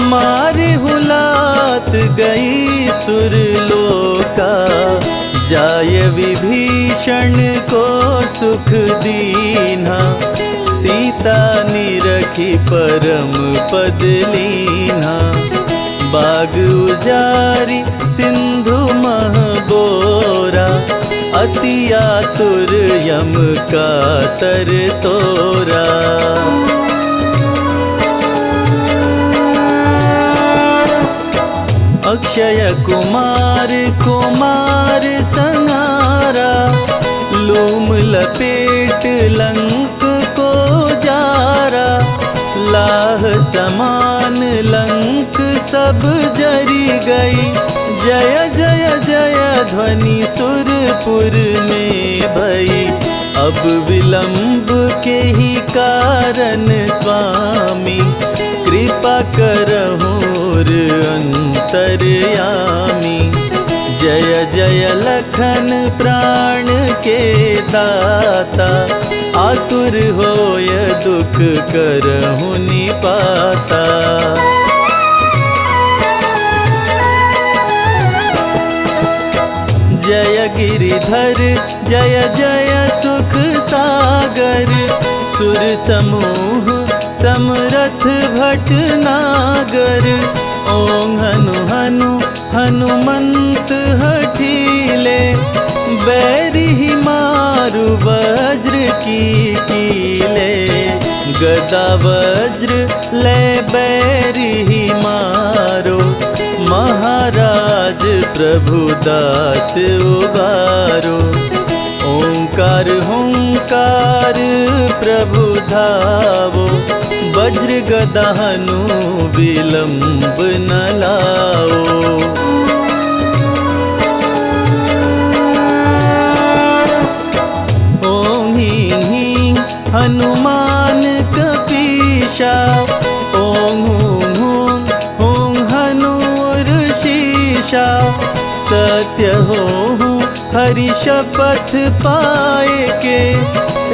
मारे हुलात गई सुरलोका। जाय विभीषण को सुख दीन्हा, सीता निरखी परम पद लीन्हा। बाग उजारी सिंधु मह बोरा, अति आतुर यम का तर तोरा। अक्षय कुमार कुमार संहारा, लूम लपेट लंक को जारा। लाह समान लंक सब जरी गई, जय जय जय ध्वनि सुरपुर में भई। अब विलंब के ही कारण स्वामी, कृपा करहुर अंतर्यामी। जय जय लखन प्राण के दाता, आतुर होय दुख करहु निपाता। जय गिरिधर जय जय सुख सागर, सुर समूह समरथ भटनागर। ओं हनु हनु हनुमंत हठीले, बैरी मारु वज्र की कीले। गदा वज्र ले बैरी मारो, महाराज प्रभु दास उबारो। ओंकार हुंकार प्रभु धावो, वज्र गदा हनु विलंब न लाओ। ओं ह्रीं ह्रीं हनुमान कपीशा, ओं हूं हूं हूं हनुर्षीशा। सत्य हो हरि शपथ पाए के,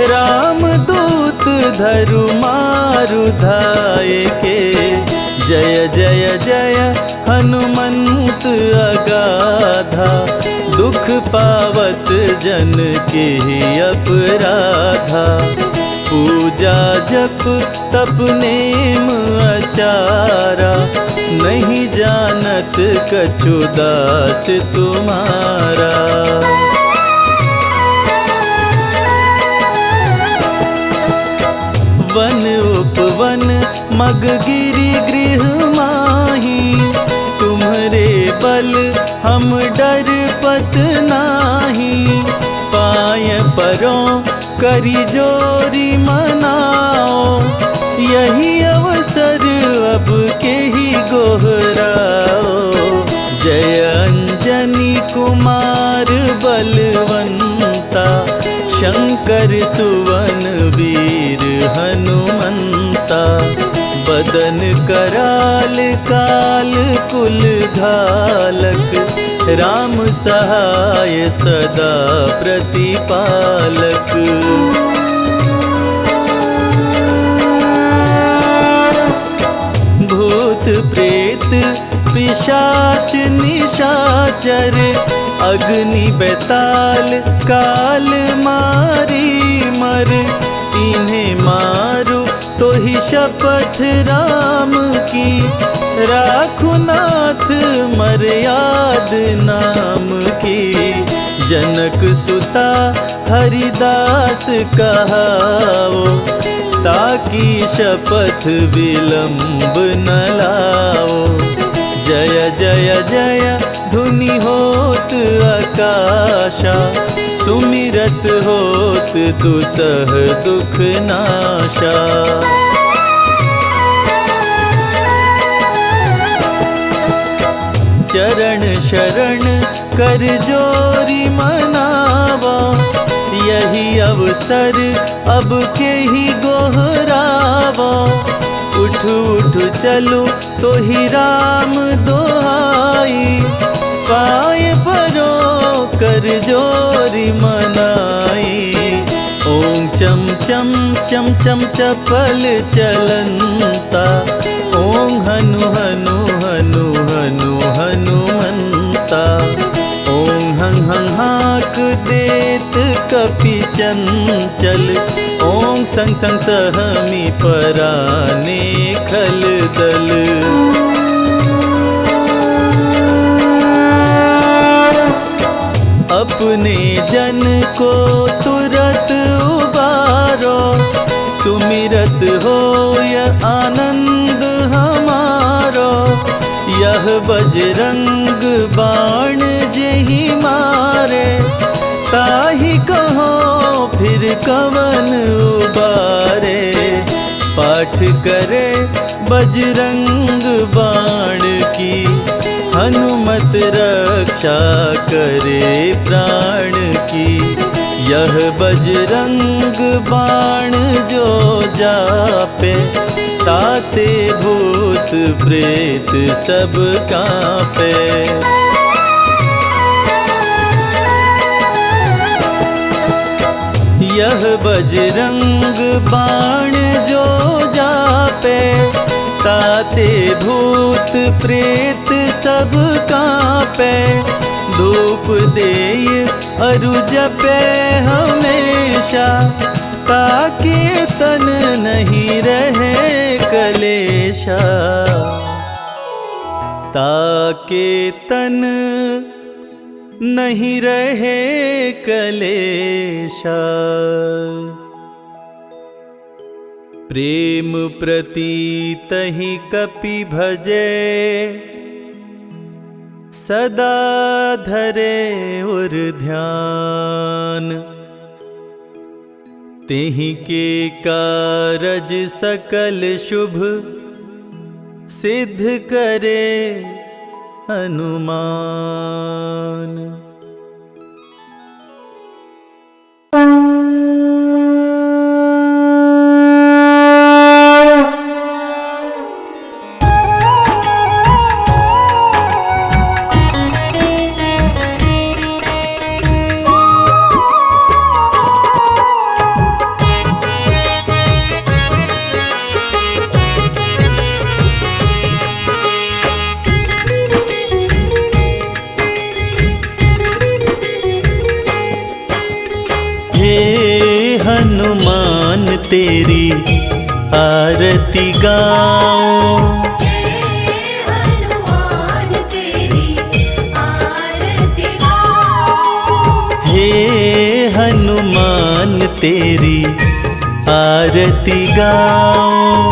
राम दूत धरु मारु धाये के। जय जय जय हनुमंत अगाधा, दुख पावत जन के अपराधा। पूजा जप तप नेम आचारा, नहीं जानत कछु दास तुम्हारा। वन उपवन मग गिरि गृह माही, तुम्हरे बल हम डरपत नाही, पाय परों करी जोरी मनाओ, यही अवसर अब के ही गोहराओ। जय अंजनी कुमार बलवंता, शंकर सुवन वीर हनुमंता, बदन कराल काल कुल घालक, राम सहाय सदा प्रतिपालक। भूत प्रेत पिशाच निशाचर, अग्नि बेताल काल मारी मर, इन्हें मारो तो ही शपथ राम की, राखो नाथ मर्याद नाम की। जनक सुता हरिदास कहाओ, ताकि शपथ विलंब न लाओ। जय जय जय धुनि होत आकाशा, सुमिरत होत दुसह दुख नाशा। चरण शरण कर जोरी मनावा, यही अवसर अब के ही गोहरावा। उठ उठ चलो तो ही राम दोहाई, पाय परो कर जोरी मनाई। ओम चम चम चम चम चपल चलंता, ओम हनु हनु हनु हनु हनुमंता। ओम हं हं हाक देत कपि चंचल, ओम संग संग सहमी पराने खल दल। अपने जन को तुरत उबारो, सुमिरत होय आनंद हमारो। यह बजरंग बाण जेहि मारे, ताहि कहो फिर कवन उबारे। पाठ करे बजरंग बाण की, हनुमत रक्षा करे प्राण की। यह बजरंग बाण जो जापे, ताते भूत प्रेत सब कांपे। यह बजरंग बाण जो जापे, ताते भूत प्रेत सब कांपे। धूप देय अरु जपे हमेशा, ताके तन नहीं रहे कलेशा। ताके तन नहीं रहे कलेशा। प्रेम प्रतीत ही कपि भजे, सदा धरे उर ध्यान। तेहि के कारज सकल शुभ, सिद्ध करे हनुमान। हनुमान तेरी आरती गाऊं, हनुमान तेरी आरती गाऊं। हे हनुमान तेरी आरती गाऊं।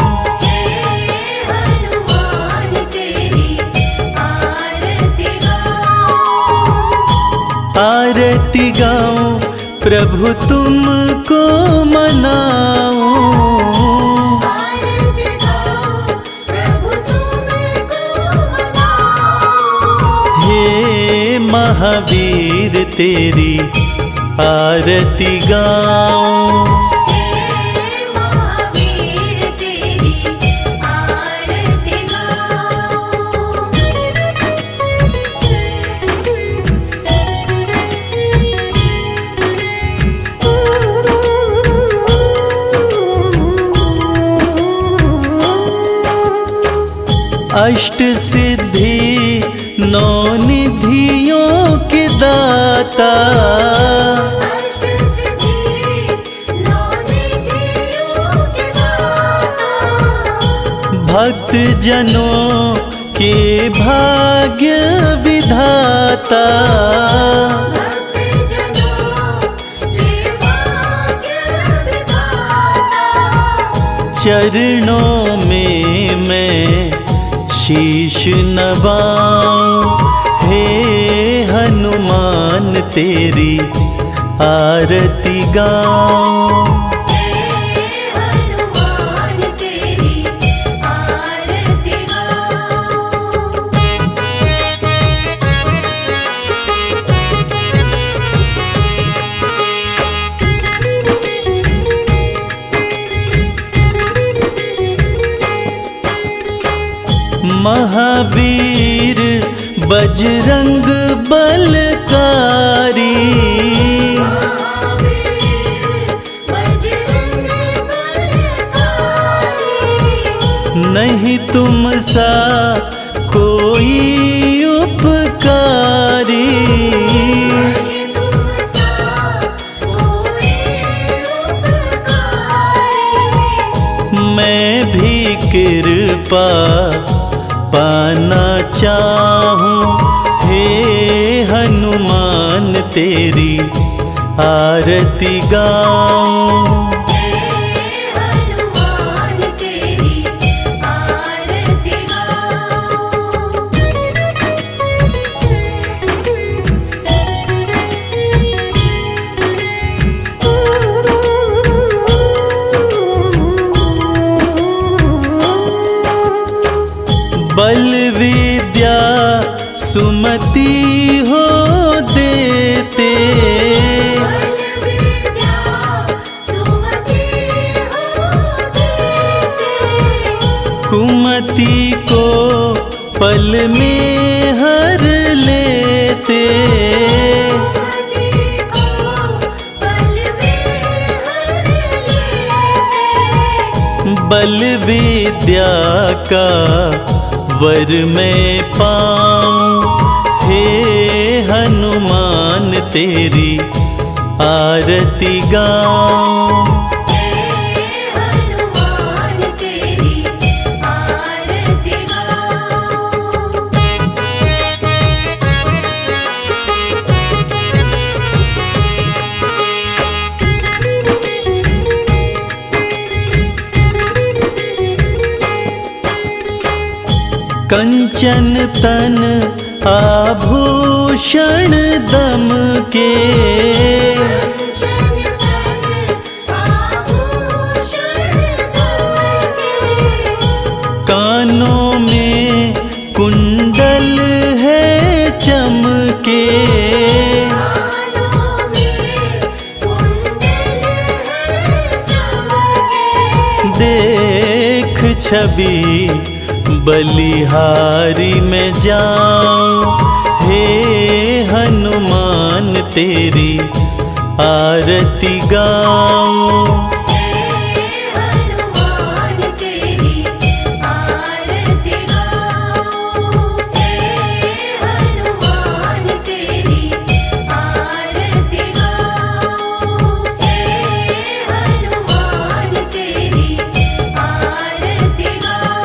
हनुमान तेरी आरती गाऊं। आरती गाऊं प्रभु तुमको मनाऊं। आरती गाऊं प्रभु तुमको मनाऊं। हे महावीर तेरी आरती गाऊं। हे महावीर तेरी आरती अष्ट सिद्धि नौ निधियों के दाता, अष्ट सिद्धि नौ निधियों के दाता। भक्त जनों के भाग्य विधाता, भक्त जनों के भाग्य विधाता। चरणों में मैं शीश नवाऊं। हे हनुमान तेरी आरती गाऊं। हे हनुमान तेरी आरती गाऊं। महावीर बजरंग बलकारी, महावीर बजरंग बलकारी। नहीं तुम सा कोई उपकारी। नहीं तुम सा कोई उपकारी। मैं भी कृपा पाना चाहूं। हे हनुमान तेरी आरती गाऊं। हे हनुमान तेरी आरती गाऊं। बल विद्या सुमति हो देते, बल विद्या सुमति हो देते। कुमति को पल में हर लेते। कुमति को पल में हर लेते। बल विद्या का वर मैं पाऊं। हे हनुमान तेरी आरती गाऊं। हे हनुमान तेरी आरती गाऊं। कंचन तन आभूषण दम के, कंचन तन आभूषण दमके। कानों में कुंडल है चमके। कानों में कुंडल है चमके। देख छवि बलिहारी में जाऊं। हे हनुमान तेरी आरती गाऊं। हे हनुमान तेरी आरती गाऊं। हे हनुमान तेरी आरती गाऊं। हे हनुमान तेरी आरती गाऊं।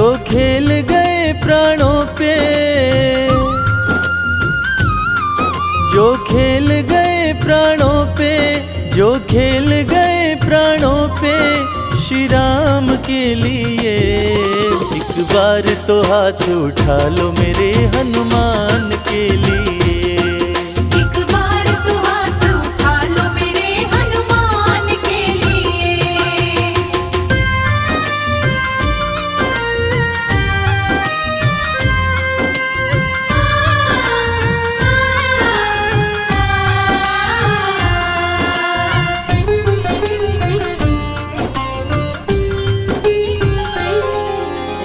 जो खेल गए प्राणों पे, जो खेल गए प्राणों पे, जो खेल गए प्राणों पे श्री राम के लिए। एक बार तो हाथ उठा लो मेरे हनुमान के लिए। एक बार तो हाथ उठा लो मेरे हनुमान के लिए।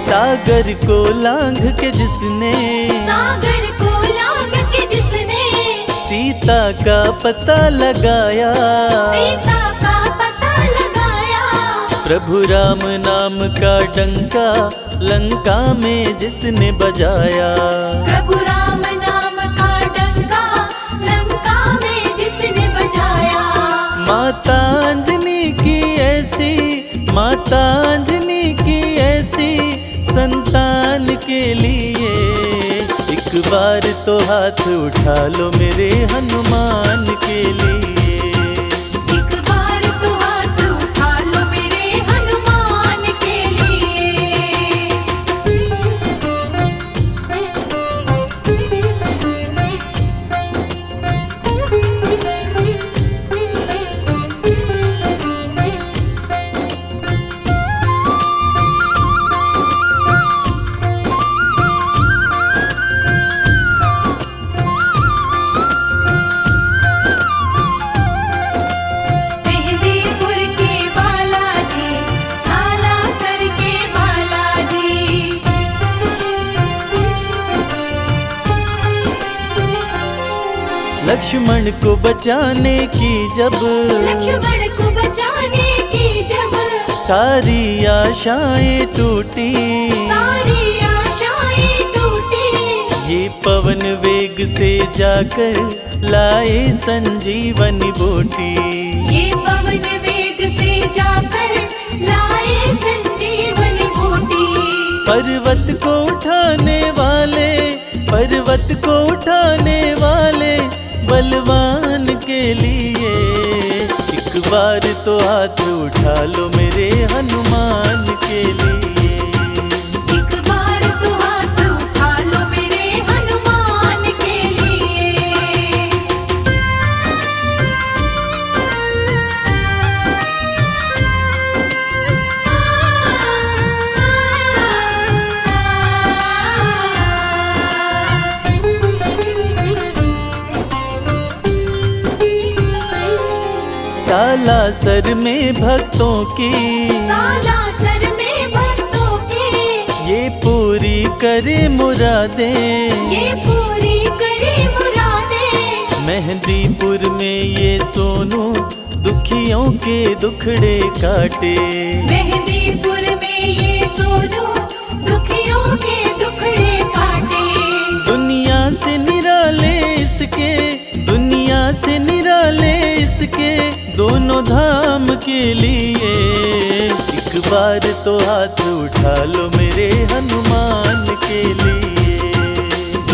सागर को लांघ के जिसने, सागर को लांघ के जिसने सीता का पता लगाया, सीता का पता लगाया। प्रभु राम नाम का डंका लंका में जिसने बजाया। प्रभु राम नाम का डंका लंका में जिसने बजाया। माता अंजनी की ऐसी, माता अंजनी की ऐसी संतान के लिए। एक बार तो हाथ उठा लो मेरे हनुमान के लिए। एक बार तो हाथ उठा लो मेरे हनुमान के लिए। मेहंदीपुर के बालाजी, सालासर के बालाजी। लक्ष्मण को बचाने की जब, लक्ष्मण को बचाने की जब सारी आशाएं टूटी, सारी आशाएं टूटी। ये पवन वेग से जाकर लाए संजीवनी बूटी। ये पवन वेग से जाकर लाए संजीवनी बूटी। पर्वत को उठाने वाले, पर्वत को उठाने वाले बलवान के लिए। एक बार तो हाथ उठा लो मेरे हनुमान के लिए। एक बार तो हाथ उठा लो मेरे हनुमान के लिए। सालासर में भक्तों की, सालासर में भक्तों की ये पूरी करे मुरादें। ये पूरी करे मुरादें। मेहंदीपुर में ये सोनू दुखियों के दुखड़े काटे। मेहंदीपुर में ये सोनू दुखियों के दुखड़े काटे। दुनिया से निराले इसके, दुनिया से निराले इसके दोनों धाम के लिए। एक बार तो हाथ उठा लो मेरे हनुमान के लिए।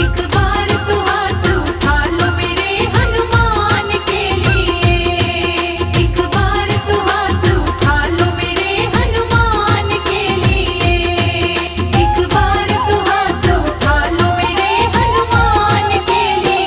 एक बार तो हाथ उठा लो मेरे हनुमान के लिए। एक बार तो हाथ उठा लो मेरे हनुमान के लिए। एक बार तो हाथ उठा लो मेरे हनुमान के लिए।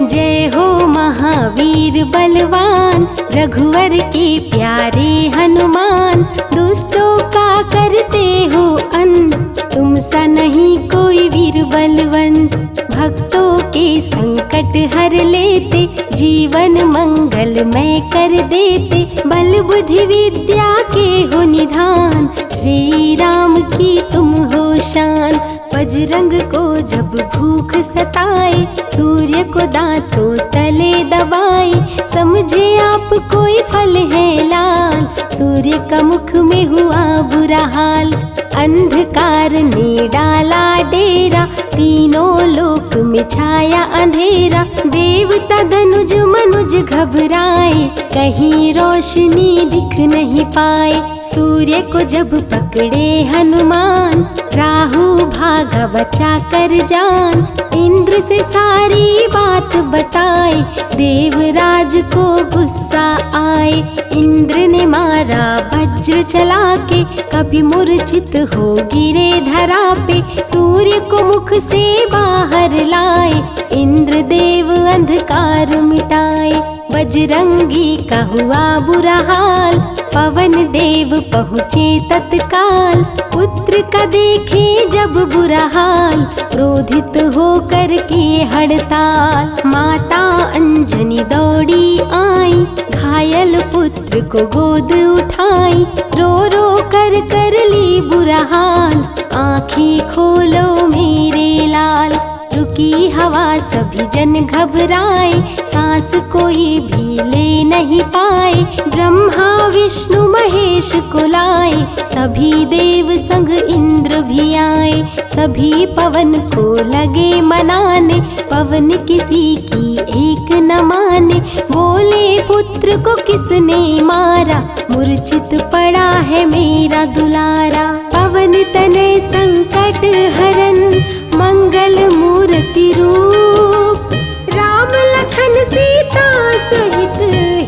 जय हो महावीर बलवान, रघुवर के प्यारे हनुमान। दुष्टों का करते हो अंत, तुम सा नहीं कोई वीर बलवंत। भक्तों के संकट हर लेते, जीवन मंगलमय कर देते। बल बुद्धि विद्या के हो निधान, श्री राम की तुम हो शान। बजरंग को जब भूख सताए, सूर्य को दांतों तले दबाए, समझे आप कोई फल है लाल, सूर्य का मुख में हुआ बुरा हाल। अंधकार ने डाला डेरा, तीनों लोक में छाया अंधेरा, देवता धनुज मनुज घबराए, कहीं रोशनी दिख नहीं पाए। सूर्य को जब पकड़े हनुमान, राहु भागा बचा कर जान, इंद्र से सारी बात बताए, देवराज को गुस्सा आए। इंद्र ने मारा वज्र चला के, कभी मूर्छित हो गिरे धरा पे, सूर्य को मुख से बाहर लाए, इंद्र देव अंधकार मिटाए। बजरंगी का हुआ बुरा हाल, पवन देव पहुँचे तत्काल, पुत्र का देखे जब बुरा हाल, क्रोधित होकर किए हड़ताल। माता अंजनी दौड़ी आई, घायल पुत्र को गोद उठाई, रो रो कर ली बुरा हाल, आँखें खोलो मेरे लाल। रुकी हवा सभी जन घबराए, सांस कोई भी ले नहीं पाए, ब्रह्मा विष्णु महेश को लाए, सभी देव संग इंद्र भी आए, सभी पवन को लगे मनाने, पवन किसी की एक न माने, बोले पुत्र को किसने मारा, मूर्छित पड़ा है मेरा दुलारा। पवन तनय संकट हरन, मंगल मूर्ति रूप, राम लखन सीता सहित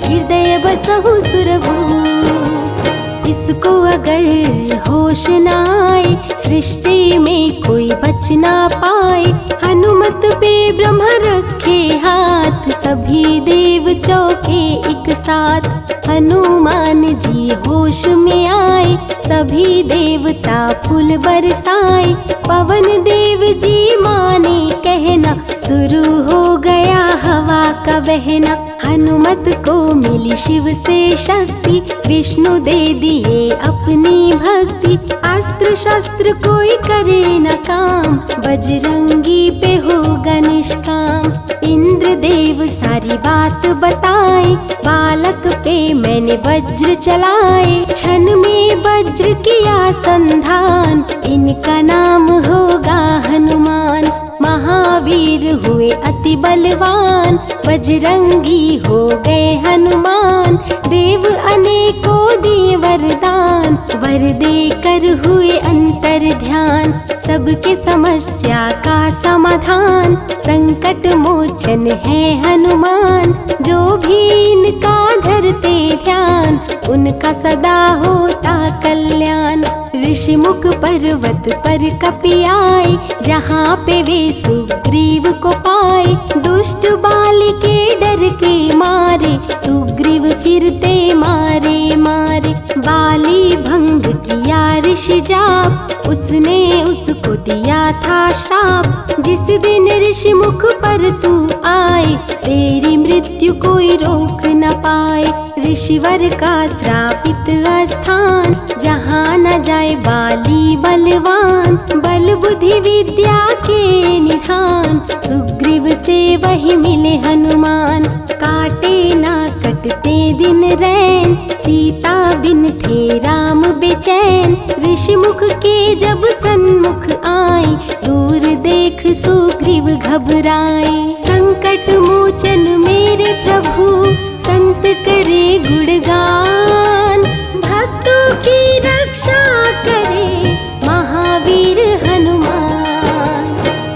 हृदय बसहु सुरभूप। इसको अगर होश न आए, सृष्टि में कोई बच ना पाए, हनुमत पे ब्रह्मा रखे हाथ, सभी देव चौके एक साथ। हनुमान जी होश में आए, सभी देवता फूल बरसाए, पवन देव जी माने कहना, शुरू हो गया हवा का बहना। हनुमत को मिली शिव से शक्ति, विष्णु दे दिए अपनी भक्ति, अस्त्र शस्त्र कोई करे न काम, बजरंगी पे होगा निष्काम। इंद्र देव सारी बात बताए, बालक पे मैंने वज्र चलाए, क्षण में वज्र किया संधान, इनका नाम होगा हनुमान। महावीर हुए अति बलवान, बजरंगी हो गए हनुमान, देव अनेकों दिए वरदान, वर देकर हुए अंतर ध्यान, सबके समस्या का समाधान, संकट मोचन है हनुमान, जो भी इनका धरते ध्यान, उनका सदा होता कल्याण। ऋषिमुख पर्वत पर कपि आए, जहाँ पे वे सुग्रीव को पाए, दुष्ट बाल के डर के मारे, सुग्रीव फिरते मारे मारे, बाली भंग किया ऋषि जाप, उसने उसको दिया था श्राप, जिस दिन ऋषि मुख पर तू आए, तेरी मृत्यु कोई रोक न पाए। ऋषिवर का श्रापित स्थान, जहाँ न जाए बाली बलवान, बल बुद्धि विद्या के निधान, सुग्रीव से वही मिले हनुमान। काटे ना कटते दिन रैन, सीता बिन थे राम बेचैन, ऋषि मुख के जब सन्मुख आए, दूर देख सुग्रीव घबराए। संकट मोचन मेरे प्रभु, संत करे गुणगान, भक्तों की रक्षा करे महावीर हनुमान।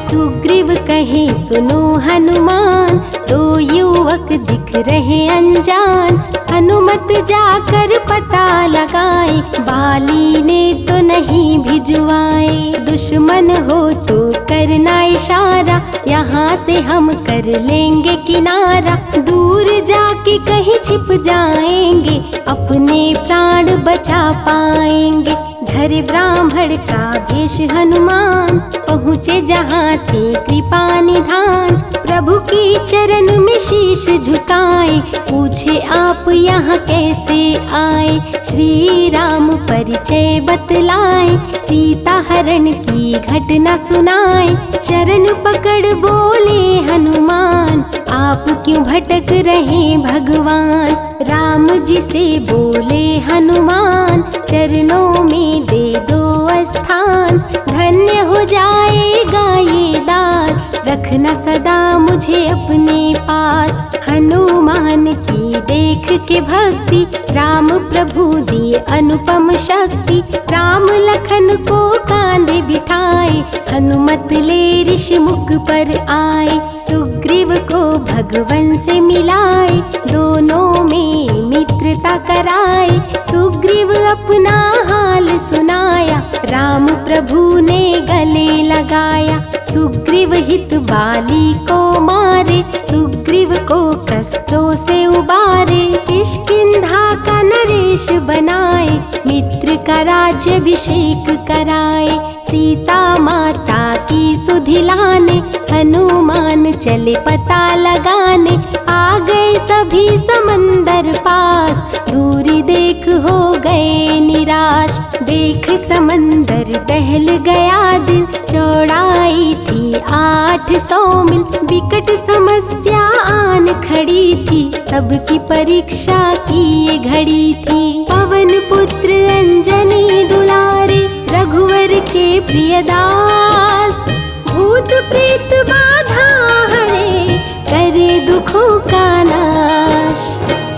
सुग्रीव कहे सुनो हनुमान, दो युवक दिख रहे अनजान, हनुमत जाकर पता लगाए, बाली ने तो नहीं भिजवाए। दुश्मन हो तो करना इशारा, यहाँ से हम कर लेंगे किनारा, दूर जाके कहीं छिप जाएंगे, अपने प्राण बचा पाएंगे। धरे ब्राह्मण का भेष हनुमान, पहुँचे जहाँ थी कृपा निधान, प्रभु की चरण में शीश शीश झुकाए, पूछे आप यहाँ कैसे आए। श्री राम परिचय बतलाए, सीता हरण की घटना सुनाए। चरण पकड़ बोले हनुमान, आप क्यों भटक रहे भगवान। राम जी से बोले हनुमान, चरणों में दे दो स्थान। धन्य हो जाएगा ये दास, रखना सदा मुझे अपने पास। हनुमान की देख के भक्ति, राम प्रभु दिए अनुपम शक्ति। राम लखन को कांधे बिठाए, हनुमत ले ऋषि मुख पर आए। सुग्रीव को भगवन से मिलाए, दोनों में मित्रता कराए। सुग्रीव अपना हाल सुनाया, राम प्रभु ने गले लगाया। सुग्रीव हित बाली को मारे, सुग्रीव को कष्टों से उबारे। किष्किंधा का नरेश बनाए, मित्र का राज्याभिषेक कराए। सीता माता की सुधि लाने, हनुमान चले पता लगाने। आ गए सभी समंदर पास, दूरी देख हो गए निराश। देख समंदर दहल गया दिल, चौड़ाई थी 800 मील। विकट समस्या आन खड़ी थी, सबकी परीक्षा की ये घड़ी थी। पवन पुत्र अंजनी दुलारे, रघुवर के प्रियदास। भूत प्रेत बाधा हरे, करे दुखों का नाश।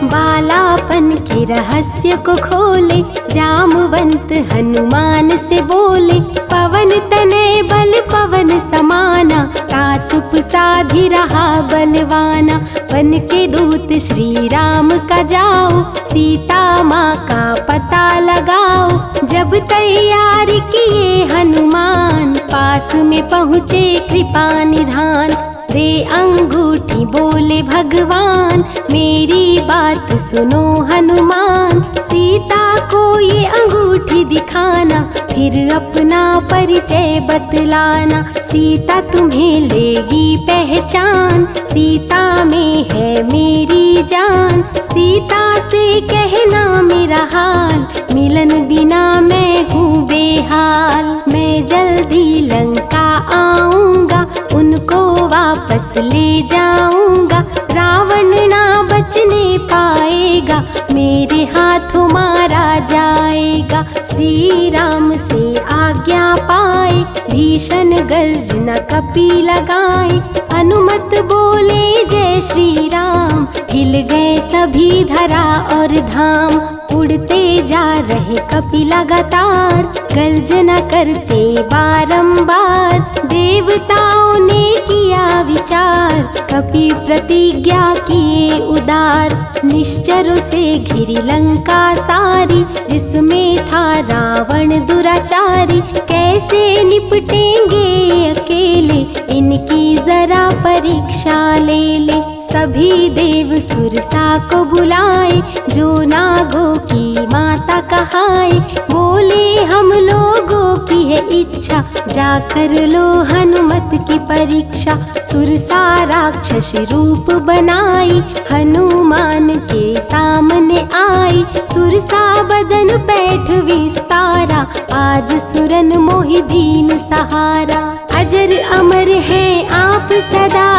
बालापन के रहस्य को खोले, जामवंत हनुमान से बोले। पवन तनय बल पवन समाना, ता चुप साधी रहा बलवाना। वन के दूत श्री राम का जाओ, सीता माँ का पता लगाओ। जब तैयार किए हनुमान, पास में पहुँचे कृपा निधान। दे अंगूठी बोले भगवान, मेरी बात सुनो हनुमान। सीता को ये अंगूठी दिखाना, फिर अपना परिचय बतलाना। सीता तुम्हें लेगी पहचान, सीता में है मेरी जान। सीता से कहना मेरा हाल, मिलन बिना मैं हूँ बेहाल। मैं जल्दी लंका आऊँगा, उनको वापस ले जाऊंगा। रावण ना बचने पाएगा, मेरे हाथों मारा जाएगा। श्री राम से आज्ञा पाए, भीषण गर्जना कपि लगाए। अनुमत बोले जय श्री राम, हिल गए सभी धरा और धाम। उड़ते जा रहे कपि लगातार, गर्जना करते बारंबार। देवताओं ने किया विचार, कपि प्रतिज्ञा किए उदार। निश्चरों से घिरी लंका सारी, जिसमें था रावण दुराचारी। कैसे निपटेंगे अकेले, इनकी जरा परीक्षा ले ले। सभी देव सुरसा को बुलाए, जो नागों की माता कहाए। बोले हम लोगों की है इच्छा, जाकर लो हनुमत की परीक्षा। सुरसा राक्षस रूप बनाई, हनुमान के सामने आई। सुरसा बदन पैठ विस्तारा, आज सुरन मोहि दीन सहारा। अजर अमर है आप सदा,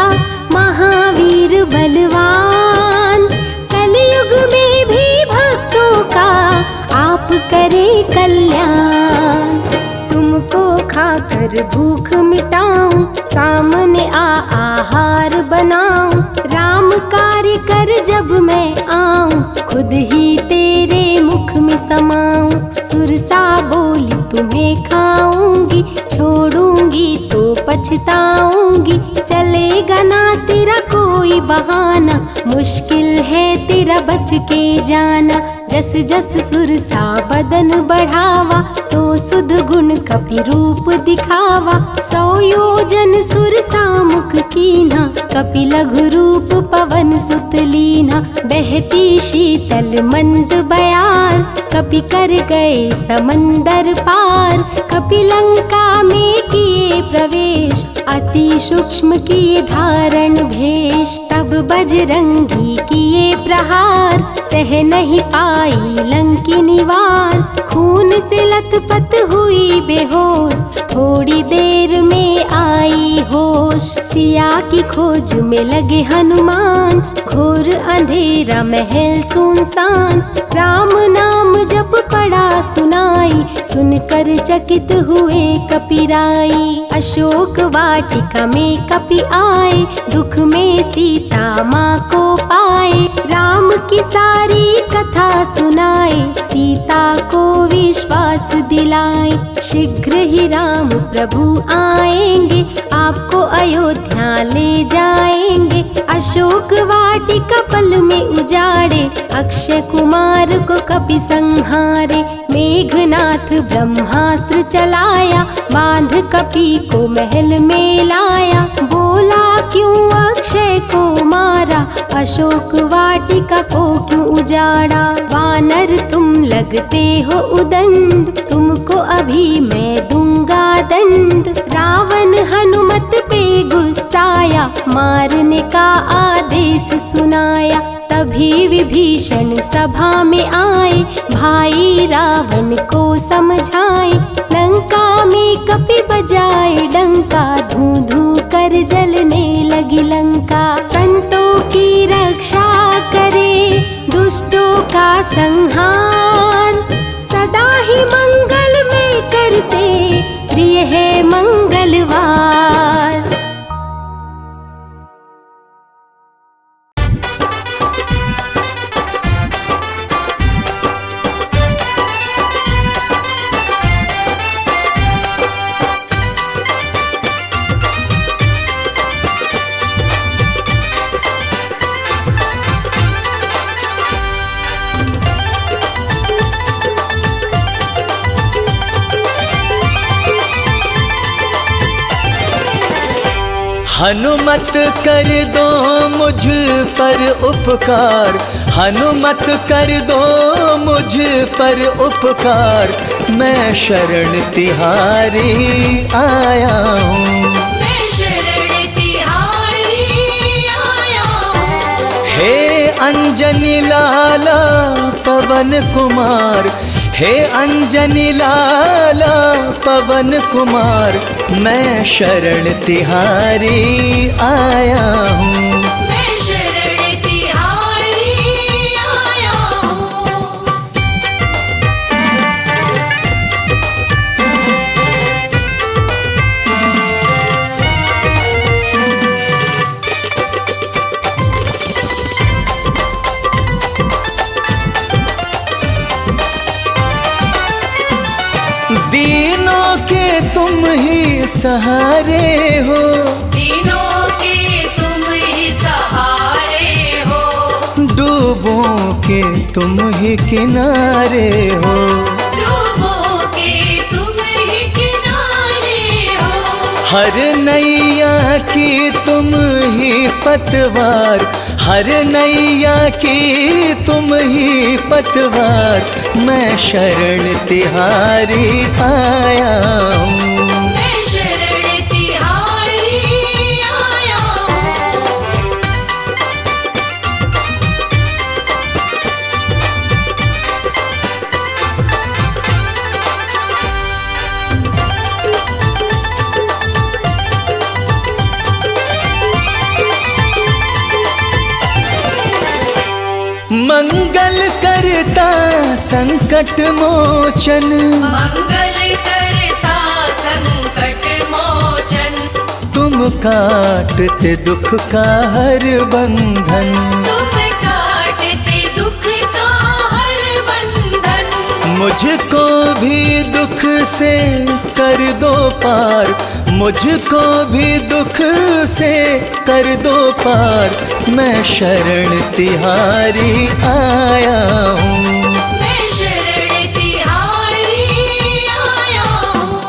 महावीर बलवान। कलयुग में भी भक्तों का आप करें कल्याण। तुमको खाकर भूख मिटाऊं, सामने आहार बनाऊं। राम कार्य कर जब मैं आऊं, खुद ही तेरे मुख में समाऊं। सुरसा बोली तुम्हें खाऊंगी, छोड़ूंगी तो पछताऊंगी। चलेगा ना तेरा कोई बहाना, मुश्किल है तेरा बच के जाना। जस जस सुरसा बदन बढ़ावा, तो सुध गुण कपि रूप दिखावा। 100 योजन सुरसा मुख कीन्हा, कपि लघु रूप पवन सुत लीन्हा। बहती शीतल मंद बयार, कपि कर गए समंदर पार। कपि लंका में किए प्रवेश, अति सूक्ष्म किए धारण भेष। तब बजरंगी किए प्रहार, सह नहीं पाई लंकिनी वार। खून से लथपथ हुई बेहोश, थोड़ी देर में आई होश। सिया की खोज में लगे हनुमान, घोर अंधेरा महल सुनसान। राम नाम जब पड़ा सुनाई, सुनकर चकित हुए कपिराई। अशोक वाटिका में कपि आए, दुख में सीता माँ को पाए। राम की सारी कथा सुनाए, सीता को विश्वास दिलाए। शीघ्र ही राम प्रभु आएंगे, आपको अयोध्या ले जाएंगे। अशोक वाटिका पल में उजाड़े, अक्षय कुमार को कपि संहारे। मेघनाथ ब्रह्मास्त्र चलाया, बांध कपि को महल में लाया। बोला क्यों अक्षय को मारा, अशोक वाटिका को क्यों उजाड़ा। वानर तुम लगते हो उदंड, तुमको अभी मैं दूंगा दंड। रावण हनुमत पे गुस्साया, मारने का आदेश सुनाया। तभी विभीषण सभा में आए, भाई रावण को समझाए। लंका में कपि बजाए डंका, धू धू कर जलने लगी लंका। संतों की रक्षा करे, दुष्टों का संहार। सदा ही मंगल में करते, प्रिय है मंगलवार। हनुमत कर दो मुझ पर उपकार, हनुमत कर दो मुझ पर उपकार। मैं शरण तिहारी आया हूँ, मैं शरण तिहारी आया हूँ। हे अंजनी लाला पवन कुमार, हे अंजनी लाला पवन कुमार। मैं शरण तिहारी आया हूँ, मैं शरण तिहारी आया हूँ। दीनों के तुम ही सहारे हो, तीनों के तुम ही सहारे हो। डूबों के तुम ही किनारे हो। डूबों के तुम ही किनारे हो। हर नैया की तुम ही पतवार, हर नैया की तुम ही पतवार। मैं शरण तिहारी आया हूँ, मैं शरण तिहारी आया हूँ। मंगल करता संकट मोचन, मंगल करता संकट मोचन। तुम काटते दुख का हर बंधन। तुम काटते दुख का हर बंधन। मुझको भी दुख से कर दो पार, मुझको भी दुख से कर दो पार। मैं शरण तिहारी आया हूँ, मैं शरण तिहारी आया हूँ।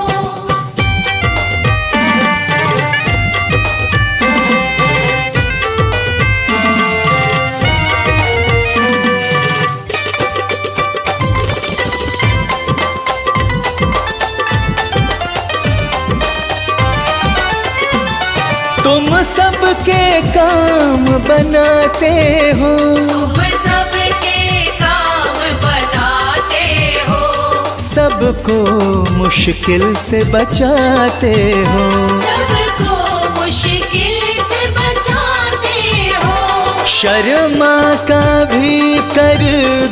तुम सब सबके काम बनाते हो, तुम सबके काम बनाते हो, सबको मुश्किल से बचाते हो, सबको मुश्किल से बचाते हो। शर्मा का भी कर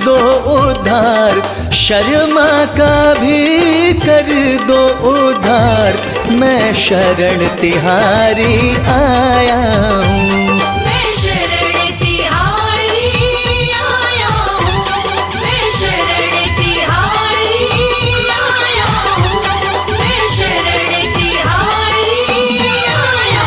दो उद्धार, शर्मा का भी कर दो उद्धार, मैं शरण तिहारी आया हूँ, मैं शरण तिहारी आया हूँ, मैं शरण तिहारी आया हूँ, मैं शरण तिहारी आया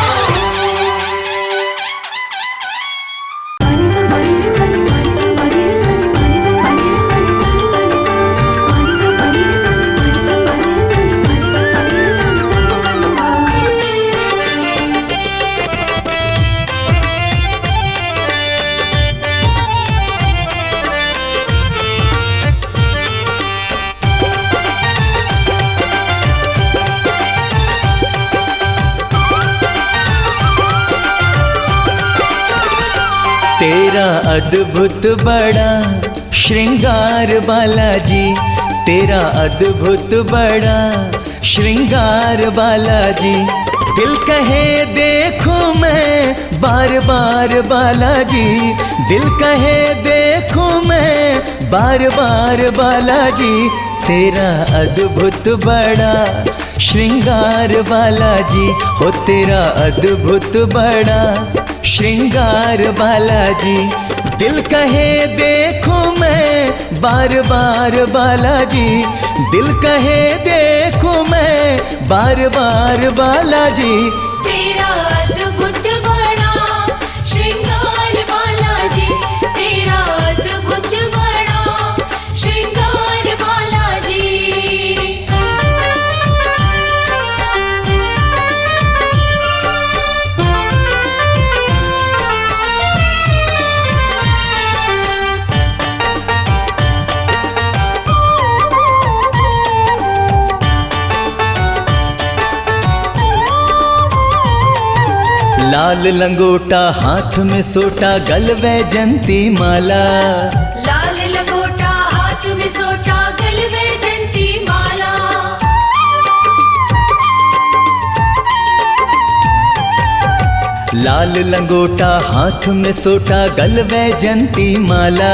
तेरा अद्भुत बड़ा श्रृंगार बालाजी, तेरा अद्भुत बड़ा श्रृंगार बालाजी, दिल कहे देखो मैं बार बार बालाजी, दिल कहे देखो मैं बार बार बालाजी, तेरा अद्भुत बड़ा श्रृंगार बालाजी, हो तेरा अद्भुत बड़ा श्रृंगार बालाजी, दिल कहे देखो मैं बार बार बालाजी, दिल कहे देखो मैं बार बार बालाजी, तेरा अद्भुत बड़ा श्रृंगार बालाजी, तेरा अद्भुत बड़ा श्रृंगार बालाजी। लाल लंगोटा हाथ में सोटा गल वैजंती माला, लाल लंगोटा हाथ में सोटा गल वैजंती माला, लाल लंगोटा हाथ में सोटा गल वैजंती माला,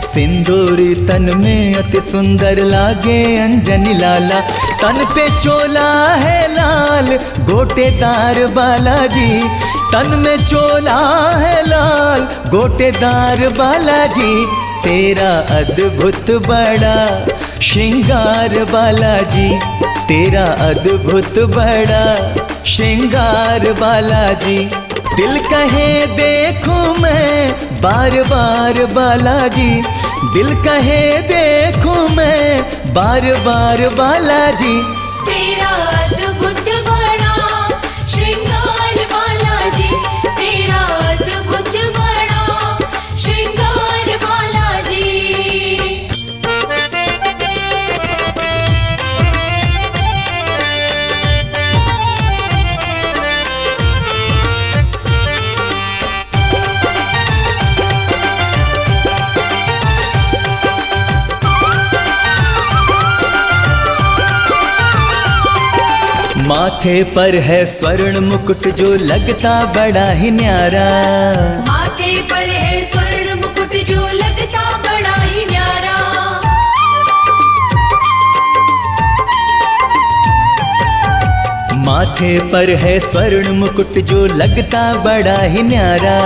सिंदूरी तन में अति सुंदर लागे अंजनी लाला, तन पे चोला है लाल गोटेदार बालाजी, तन में चोला है लाल गोटेदार बालाजी, तेरा अद्भुत बड़ा श्रृंगार बालाजी, तेरा अद्भुत बड़ा श्रृंगार बालाजी, दिल कहे देखो मैं बार बार बालाजी, दिल कहे देखो मैं बार बार बालाजी, तेरा अद्भुत बड़ा श्रृंगार बालाजी, तेरा अद्भुत बड़ा श्रृंगार बालाजी। माथे पर है स्वर्ण मुकुट जो लगता बड़ा ही न्यारा, माथे पर है स्वर्ण मुकुट जो लगता बड़ा ही न्यारा, माथे पर है स्वर्ण मुकुट जो लगता बड़ा ही न्यारा,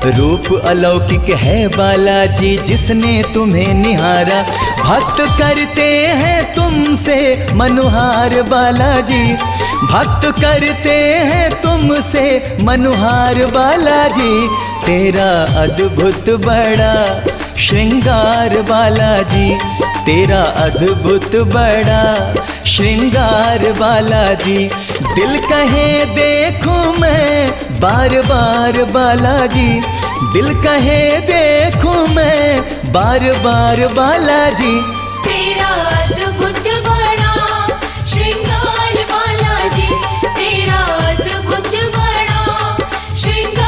रूप अलौकिक है बालाजी जिसने तुम्हें निहारा, भक्त करते हैं तुमसे मनुहार बालाजी, भक्त करते हैं तुमसे मनुहार बालाजी, तेरा अद्भुत बड़ा श्रृंगार बालाजी, तेरा अद्भुत बड़ा श्रृंगार बालाजी, दिल कहे देखो मैं बार बार बालाजी, दिल कहे देखो मैं बार बार बालाजी, तेरा अद्भुत बड़ा श्रृंगार बालाजी, तेरा अद्भुत बड़ा श्रृंगार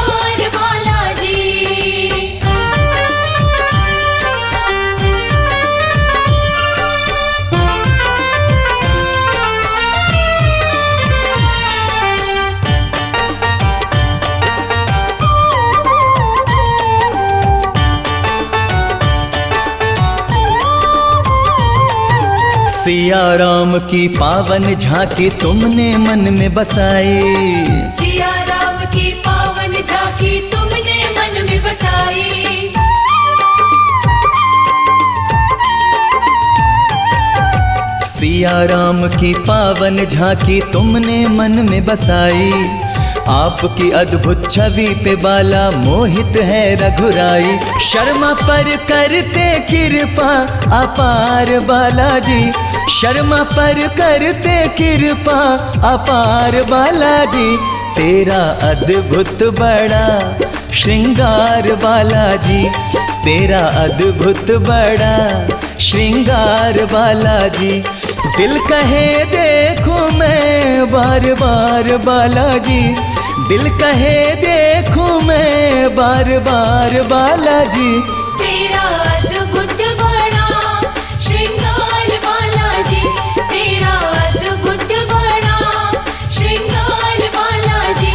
सिया राम की पावन झांकी तुमने मन में बसाई, सिया राम की पावन झांकी तुमने मन में बसाई। सिया राम की पावन झांकी तुमने मन में बसाई, आपकी अद्भुत छवि पे बाला मोहित है रघुराई। शर्मा पर करते कृपा अपार बालाजी, शर्मा पर करते कृपा अपार बालाजी। तेरा अद्भुत बड़ा श्रृंगार बालाजी, तेरा अद्भुत बड़ा श्रृंगार बालाजी। दिल कहे देखूं मैं बार बार बालाजी, दिल कहे देखूं मैं बार बार बालाजी। तेरा अद्भुत बड़ा श्रृंगार बालाजी, तेरा अद्भुत बड़ा श्रृंगार बालाजी,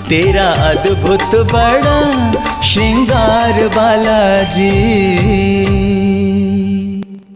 तेरा अद्भुत बड़ा श्रृंगार बालाजी।